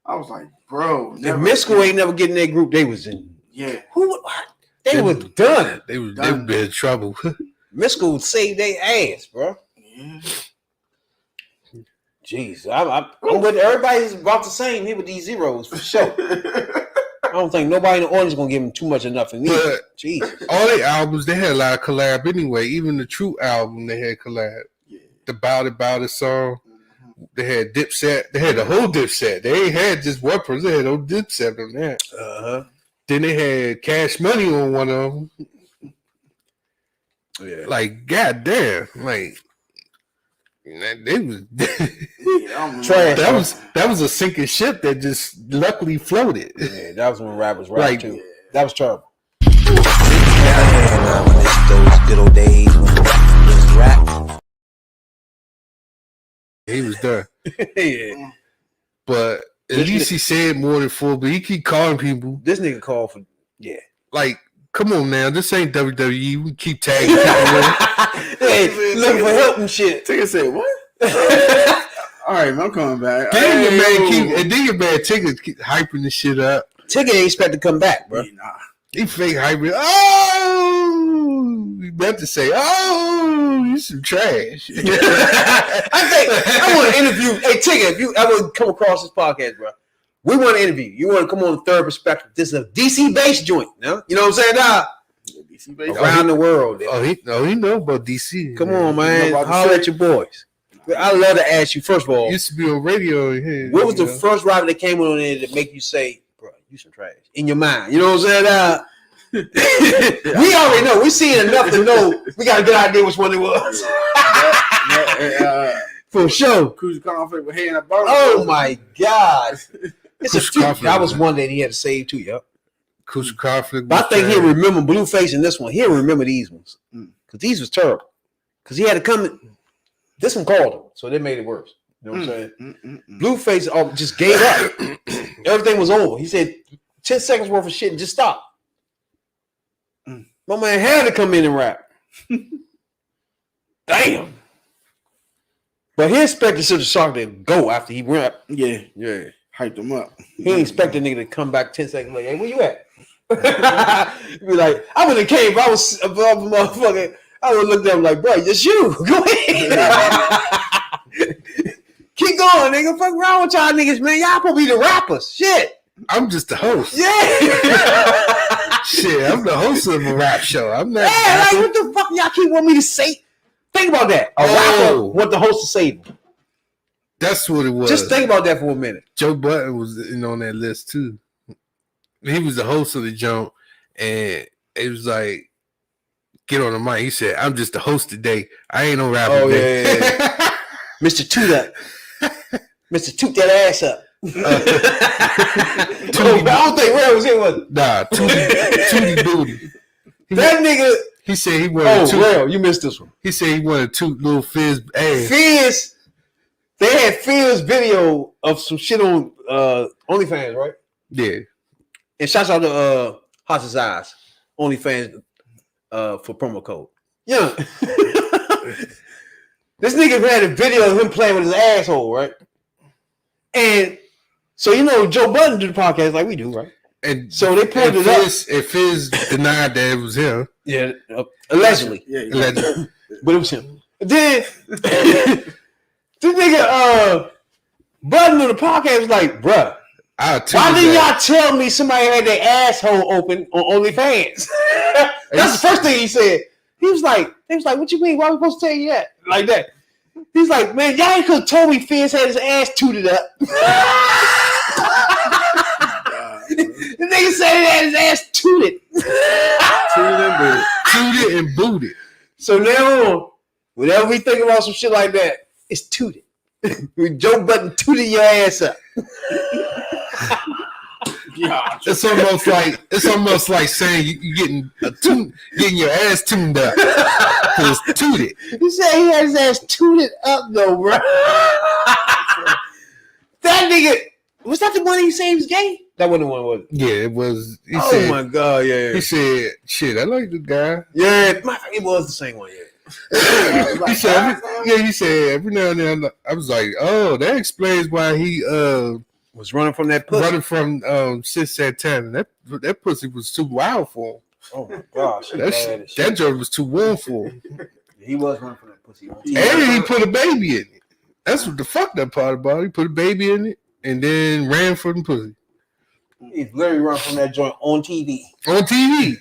S3: I was like, bro.
S1: If Mystical ain't never getting that group, they was in.
S3: Yeah.
S1: They was done.
S7: They would be in trouble.
S1: Mystical saved their ass, bro.
S3: Yeah.
S1: Jeez, I'm with everybody's about the same here with these zeros for sure. I don't think nobody in the audience gonna give him too much of nothing.
S7: But
S1: Jesus.
S7: all their albums, they had a lot of collab anyway. Even the True album, they had collab.
S3: Yeah.
S7: The Bout It song. They had Dipset. They had the whole Dipset. They ain't had just one person. They had no Dipset on that. Then they had Cash Money on one of them.
S1: Yeah.
S7: Like, goddamn. Like, they was
S1: trash.
S7: That was a sinking ship that just luckily floated.
S1: Yeah, that was when rappers rap
S7: Like,
S1: too. That was terrible.
S8: Those good old days when
S7: He was done.
S1: Yeah.
S7: But at least he said more than 4. But he keep calling people.
S1: This nigga called for
S7: Like, come on now, this ain't WWE. We keep tagging people.
S1: Hey, looking for help and shit.
S3: Tigger said what? All right, man, I'm coming back.
S7: Then your man Tigger keep hyping this shit up.
S1: Tigger ain't expect to come back, bro.
S3: Nah.
S7: He fake hyping. Oh, you meant to say, oh, you some trash.
S1: I want to interview. Hey, Tigger, if you ever come across this podcast, bro, we want to interview. You want to come on the Third Perspective. This is a DC-based joint, no? You know what I'm saying? DC-based around the world.
S7: He know about DC.
S1: Come on, man. Holler at your boys. I love to ask you, first of all,
S7: used to be on radio here.
S1: What was the first rapper that came on there to make you say, bro, you some trash in your mind? You know what I'm saying? We already know. We seen enough to know. We got a good idea which one it was. For sure.
S3: Cruise conflict with Hay and a bar.
S1: Oh my God. It's a few. That was one that he had to save too, yep.
S7: Cruise conflict.
S1: But I think he'll remember Blueface in this one. He'll remember these ones. Because these was terrible. Because he had to come. This one called him, so they made it worse. You know what I'm saying? Blueface just gave up. Everything was over. He said 10 seconds worth of shit and just stop. My man had to come in and rap. Damn. But he expected Silver Shark to go after he rapped.
S3: Yeah. Hyped him up.
S1: He didn't expect the nigga to come back 10 seconds later. Hey, where you at? Be like, I would have came, but I was above the motherfucker. I would have looked at him like, bro, it's you. Go ahead. Keep going, nigga. Fuck around with y'all niggas, man. Y'all supposed to be the rappers. Shit.
S7: I'm just the host.
S1: Yeah.
S7: Shit, I'm the host of a rap show. I'm not.
S1: Yeah, like, what the fuck y'all keep wanting me to say? Think about that. A rapper want the host to say them.
S7: That's what it was.
S1: Just think about that for a minute.
S7: Joe Button was on that list too. He was the host of the jump, and it was like, get on the mic. He said, "I'm just the host today. I ain't no rapper."
S1: Oh yeah. Mr. Toot up. Mr. Toot that ass up. I don't think Ray was here, was it?
S7: Nah, Tootie Booty.
S1: That nigga.
S7: He said he wanted
S1: to. Oh, Ray, you missed this one.
S7: He said he wanted to toot little Fizz ass.
S1: Fizz. They had Fizz video of some shit on OnlyFans, right?
S7: Yeah.
S1: And shouts out to Hots' Eyes, OnlyFans for promo code. Yeah. This nigga had a video of him playing with his asshole, right? And so, you know, Joe Budden did the podcast like we do, right?
S7: And
S1: so they pulled it up.
S7: And Fizz denied that it was him.
S1: Yeah, allegedly.
S3: Yeah,
S1: allegedly. But it was him. Then this nigga Budden on the podcast was like, bruh, why didn't y'all tell me somebody had their asshole open on OnlyFans? That's the first thing he said. He was like, what you mean? Why are we supposed to tell you that? Like that. He's like, man, y'all ain't could have told me Fizz had his ass tooted up. The nigga said he had his ass tooted.
S7: Tooted and booted.
S1: So now, whenever we think about some shit like that, it's tooted. Joe Budden tooted your ass up.
S3: Yeah,
S7: it's almost like saying you getting your ass tuned up. It's tooted.
S1: He said he had his ass tooted up though, bro. That nigga, was that the one he said he was gay? That wasn't the one, was it?
S7: Yeah, it was. He
S1: said, my God, yeah.
S7: He said, shit, I like the guy.
S1: Yeah, it was the same one, yeah.
S7: He said every now and then I was like, oh, that explains why he
S1: was running from that pussy.
S7: Running from Sis Santana. That pussy was too wild for him.
S1: Oh my gosh.
S7: That joint was too warm for him.
S1: He was running from that pussy.
S7: And he put a baby in it. That's what the fucked up part about it. He put a baby in it and then ran for the pussy.
S1: He's literally running from that joint on TV.
S7: On TV.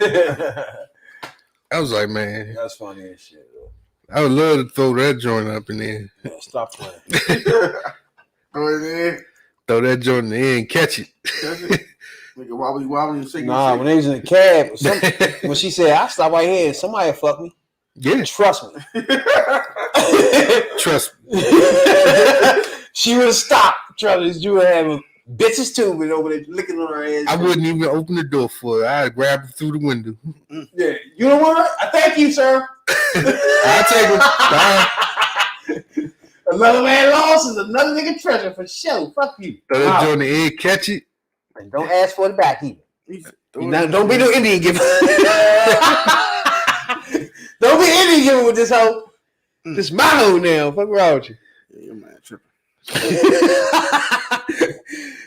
S7: I was like, man.
S1: That's funny as shit, though.
S7: I would love to throw that joint up in there.
S1: Yeah, stop playing.
S3: Throw it in there.
S7: Throw that joint in there and catch it.
S3: Nigga, wobbly, shaking.
S1: Nah, when they was in the cab, when she said, I stop right here and somebody fuck me.
S7: Yeah.
S1: Trust me.
S7: Trust me.
S1: She would have stopped. Trust me. You would have bitches too, but over there licking on her ass.
S7: I wouldn't even open the door for her. I'd grab her through the window.
S1: Yeah. You know what? I thank you, sir.
S7: I'll take her. Bye.
S1: Another man lost is another nigga treasure for sure. Fuck you.
S7: Throw that joint in the egg, catch it.
S1: And don't ask for it back either. Don't be no Indian giver. Don't be Indian giver with this hoe. This my hoe now. Fuck around with you.
S3: Yeah, your man tripping.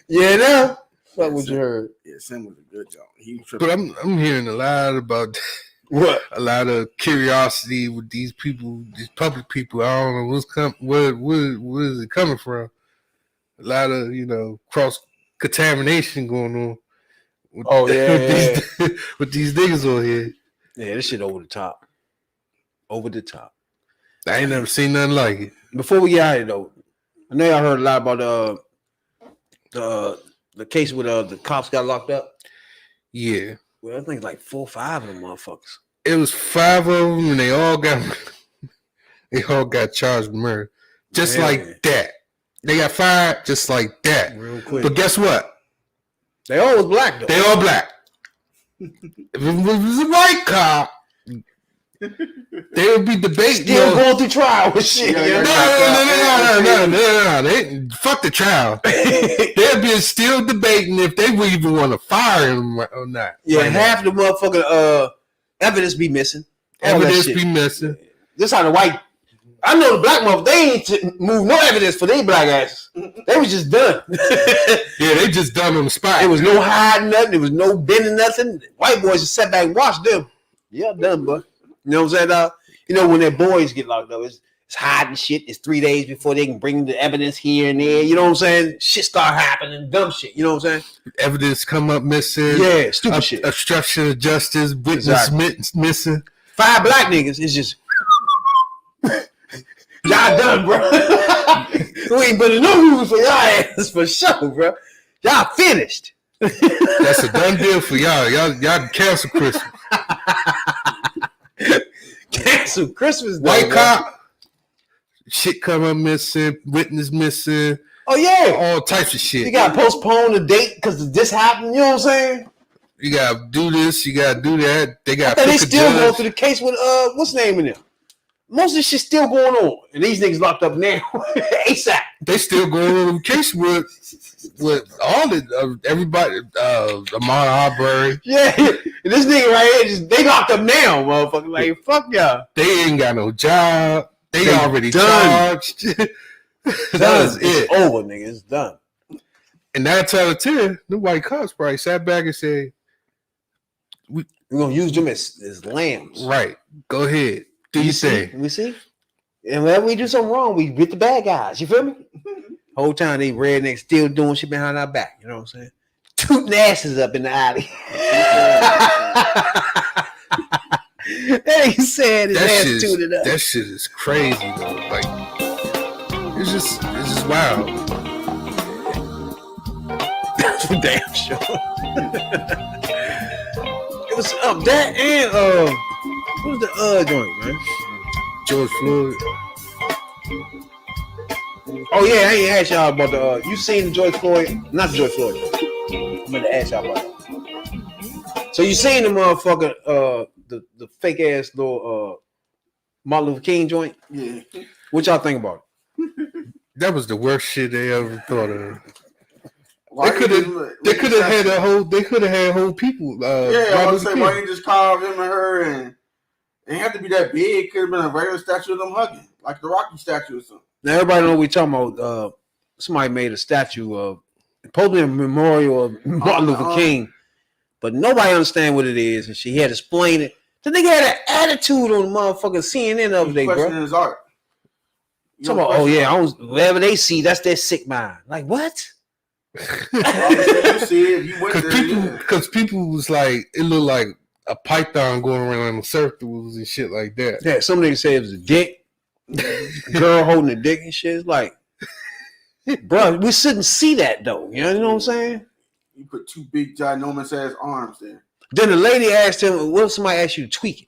S1: Yeah, no. Fuck what you heard.
S3: Yeah, Sam was a good job. He tripping.
S7: But I'm hearing a lot about
S1: What?
S7: a lot of curiosity with these people, these public people. I don't know where is it coming from. A lot of cross contamination going on. With, with these niggas on here.
S1: Yeah, this shit over the top. Over the top.
S7: I ain't never seen nothing like it.
S1: Before we get out of here, though, I know y'all heard a lot about the case where the cops got locked up.
S7: Yeah.
S1: Well, I think like 4 or 5 of them motherfuckers.
S7: It was 5 of them, and they all got charged with murder, just like that. They got fired just like that.
S1: Real quick.
S7: But guess what?
S1: They all was black though.
S7: They all black. If it was a white cop, they would be debating.
S1: Still going through trial with shit.
S7: No. They fuck the trial. They'd be still debating if they would even want to fire him or not.
S1: Yeah, half the motherfucking evidence be missing.
S7: Evidence be missing.
S1: This how the white. I know the black motherfuckers, they ain't move no evidence for their black asses. They was just done.
S7: Yeah, they just done on the spot.
S1: There was no hiding nothing. There was no bending nothing. White boys just sat back and watched them. Yeah, done, bro. You know what I'm saying? When their boys get locked up, it's hiding shit. It's 3 days before they can bring the evidence here and there. You know what I'm saying? Shit start happening, dumb shit. You know what I'm saying?
S7: Evidence come up missing.
S1: Yeah, stupid shit.
S7: Obstruction of justice, witness missing.
S1: 5 black niggas. It's just y'all done, bro. We ain't putting no rules for y'all ass for sure, bro. Y'all finished.
S7: That's a done deal for y'all. Y'all can cancel Christmas.
S1: Cancel Christmas.
S7: White cop. Shit come up missing. Witness missing.
S1: Oh yeah.
S7: All types of shit.
S1: You gotta postpone the date because this happened. You know what I'm saying?
S7: You gotta do this. You gotta do that. They got.
S1: They still going through the case with what's the name in there? Most of this shit still going on, and these niggas locked up now. ASAP.
S7: They still going on the case with all the everybody. Ahmaud Arbery.
S1: Yeah, and this nigga right here, they locked up now, motherfucker. Like fuck y'all.
S7: They ain't got no job. They already
S1: done.
S7: charged.
S1: That's it. It's over, nigga. It's done.
S7: And 9 times out of 10, the white cops probably sat back and said,
S1: "We're gonna use them as lambs."
S7: Right. Go ahead. Do you say?
S1: We see? And whenever we do something wrong, we get the bad guys. You feel me? Whole time they rednecks still doing shit behind our back. You know what I'm saying? Tooting asses up in the alley. They said his ass tooted up.
S7: That shit is crazy though. Like it's just wild.
S1: That's for damn sure. It was that and what was the joint, man?
S7: George Floyd.
S1: Oh yeah, I ain't asked y'all about the you seen the George Floyd? Not George Floyd. I'm gonna ask y'all about it. So you seen the motherfucker the fake ass little Martin Luther King joint?
S3: Yeah.
S1: What y'all think about it?
S7: That was the worst shit they ever thought of.
S3: Why
S7: They could have had whole people.
S3: I was saying, why you just called him and her and it didn't have to be that big. It could have been a regular statue of them hugging, like the Rocky statue or something.
S1: Now everybody know what we talking about. Somebody made a statue of probably a memorial of Martin Luther King, but nobody understand what it is, and she had to explain it. The nigga had an attitude on the motherfucking CNN the other day, bro.
S3: Questioning his art.
S1: Talking about, whatever they see, that's their sick mind. Like what?
S7: Because people was like, it looked like a python going around in circles and shit like that.
S1: Yeah, some niggas say it was a dick, girl holding a dick and shit. It's like, bro, we shouldn't see that though. You know what I'm saying?
S3: You put 2 big ginormous ass arms there.
S1: Then the lady asked him, "What if somebody asked you to tweak it?"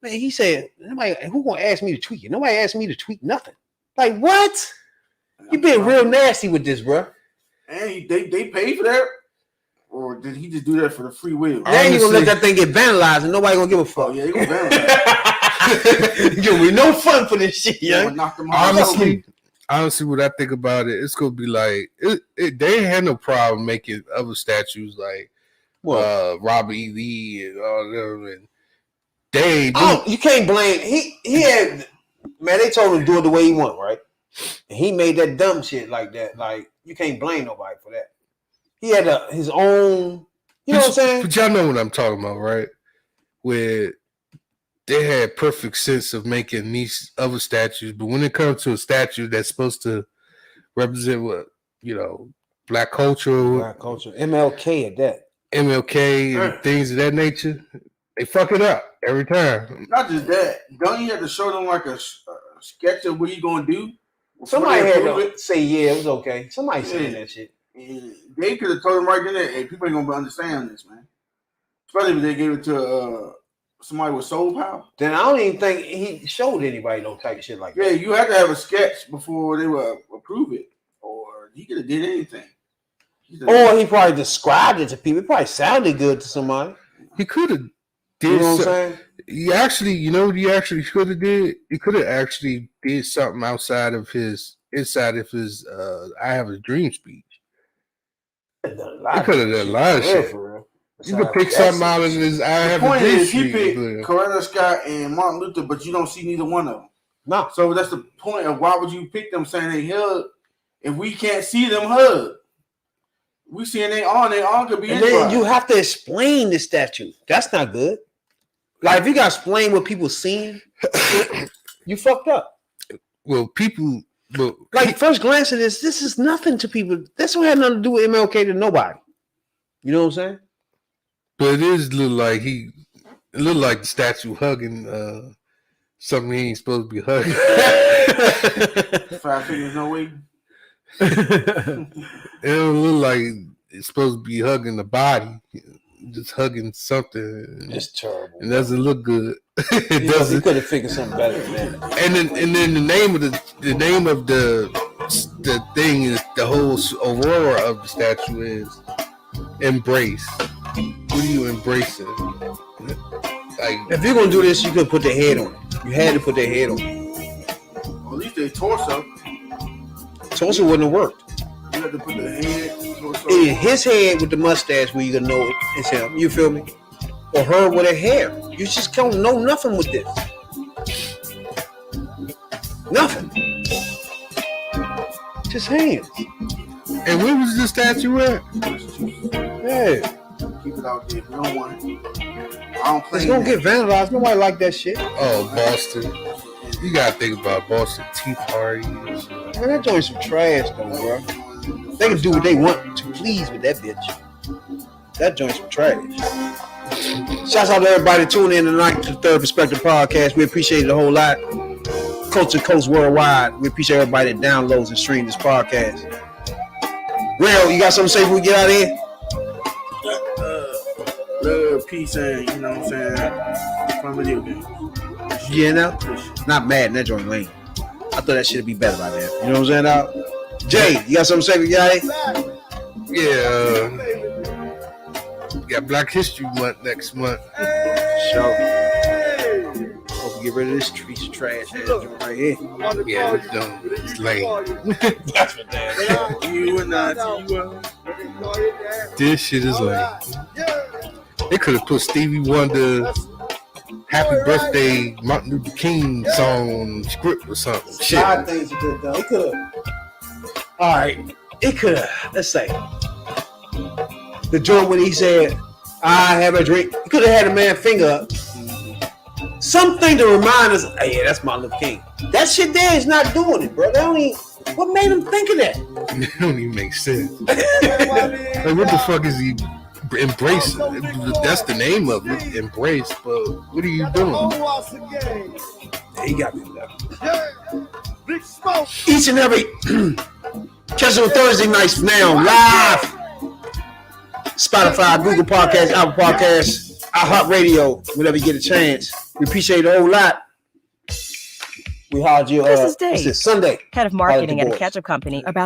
S1: Man, he said, "Nobody. Who gonna ask me to tweak it? Nobody asked me to tweak nothing." Like what? You been real nasty with this, bro.
S3: And they paid for that, or did he just do that for the free will?
S1: Now you gonna let that thing get vandalized and nobody gonna give a fuck.
S3: Oh yeah, you gonna vandalize.
S1: Yo, we no fun for this shit, yo.
S7: Honestly, honestly, what I think about it, it's gonna be like they ain't had no problem making other statues like Robert E. Lee and all them, and they ain't do.
S1: You can't blame he had man. They told him to do it the way he want, right? And he made that dumb shit like that. Like you can't blame nobody for that. He had his own. You know what I'm saying?
S7: But y'all know what I'm talking about, right? Where they had perfect sense of making these other statues, but when it comes to a statue that's supposed to represent what, black culture,
S1: MLK at that,
S7: MLK and things of that nature, they fuck it up every time.
S3: Not just that, don't you have to show them like a sketch of what you gonna do?
S1: Somebody had to say, yeah, it was okay. Somebody saying that shit.
S3: And they could have told them right then that, hey, people ain't gonna understand this, man. Especially if they gave it to somebody with soul power.
S1: Then I don't even think he showed anybody no type of shit like that.
S3: Yeah, you had to have a sketch before they would approve it, or he could have did anything.
S1: Or he probably described it to people. It probably sounded good to somebody.
S7: He could have did.
S1: You know what I'm saying?
S7: He actually, what he actually could have did? He could have actually did something inside of his I Have a Dream speech. He could have done a lot of shit.
S1: For real.
S7: You could pick something out of his I Have a Dream speech.
S3: The point is, he picked Coretta Scott and Martin Luther, but you don't see neither one of them.
S1: No.
S3: So that's the point of why would you pick them saying they hug if we can't see them hug? We seeing they on could be.
S1: And then you have to explain the statue. That's not good. Like if you gotta explain what people seeing, you fucked up.
S7: Well,
S1: like first glance at this is nothing to people. This don't have nothing to do with MLK to nobody. You know what I'm saying?
S7: But it looked like the statue hugging something he ain't supposed to be hugging.
S3: 5 fingers, no way.
S7: It don't look like it's supposed to be hugging the body, just hugging something.
S1: It's terrible.
S7: It doesn't look good. It
S1: doesn't. You could have figured something better than that.
S7: And then the name of the thing is the whole aurora of the statue is embrace. What are you embracing? Like
S1: if you're gonna do this, you could put their head on it. You had to put their head on it.
S3: Well, at least their torso.
S1: Torso wouldn't have worked.
S3: You have to put the head, torso.
S1: His head with the mustache where you gonna know it's him. You feel me? Or her with her hair. You just don't know nothing with this. Nothing. Just hands.
S7: And where was the statue at?
S1: Yeah.
S3: Keep it out there. We don't want it. I don't play.
S1: It's gonna get vandalized. Nobody like that shit.
S7: Oh, Boston. You gotta think about Boston Tea Party.
S1: Man, that joint's some trash though, bro. They can do what they want to please with that bitch. That joint's some trash. Shouts out to everybody tuning in tonight to the Third Perspective Podcast. We appreciate it a whole lot. Coast to coast worldwide. We appreciate everybody that downloads and streams this podcast. Well, you got something to say before we get out of here?
S3: Love, peace, and you know what I'm saying? Fun video games.
S1: Yeah, no? Not mad in that joint lane. I thought that shit'd be better by then. You know what I'm saying, dog? Jay, you got something to say for guy?
S7: Yeah. Got Black History Month next month.
S1: Sure. Hope we get rid of this piece of trash ass joint right here.
S7: Yeah, it's done. It's lame.
S1: That's what that is.
S3: You and I,
S7: This shit is lame. They could have put Stevie Wonder Happy Birthday Martin Luther King song on the script or something. Shit.
S1: God things are good though. It could have. All right. It could have. Let's say the joint when he said, "I have a drink." He could have had a man finger up. Something to remind us, hey, yeah, that's Martin Luther King. That shit there is not doing it, bro. They don't even, what made him think of that?
S7: It don't even make sense. Like, what the fuck is he embracing? That's the name of it, embrace. But what are you doing?
S1: Yeah, he got me left. Each and every catch it on Thursday nights now, live. Spotify, Google Podcasts, Apple Podcasts, iHeartRadio, whenever you get a chance. We appreciate it a whole lot. We hired you.
S11: This is Dave,
S1: Sunday.
S11: head of marketing at a ketchup company, about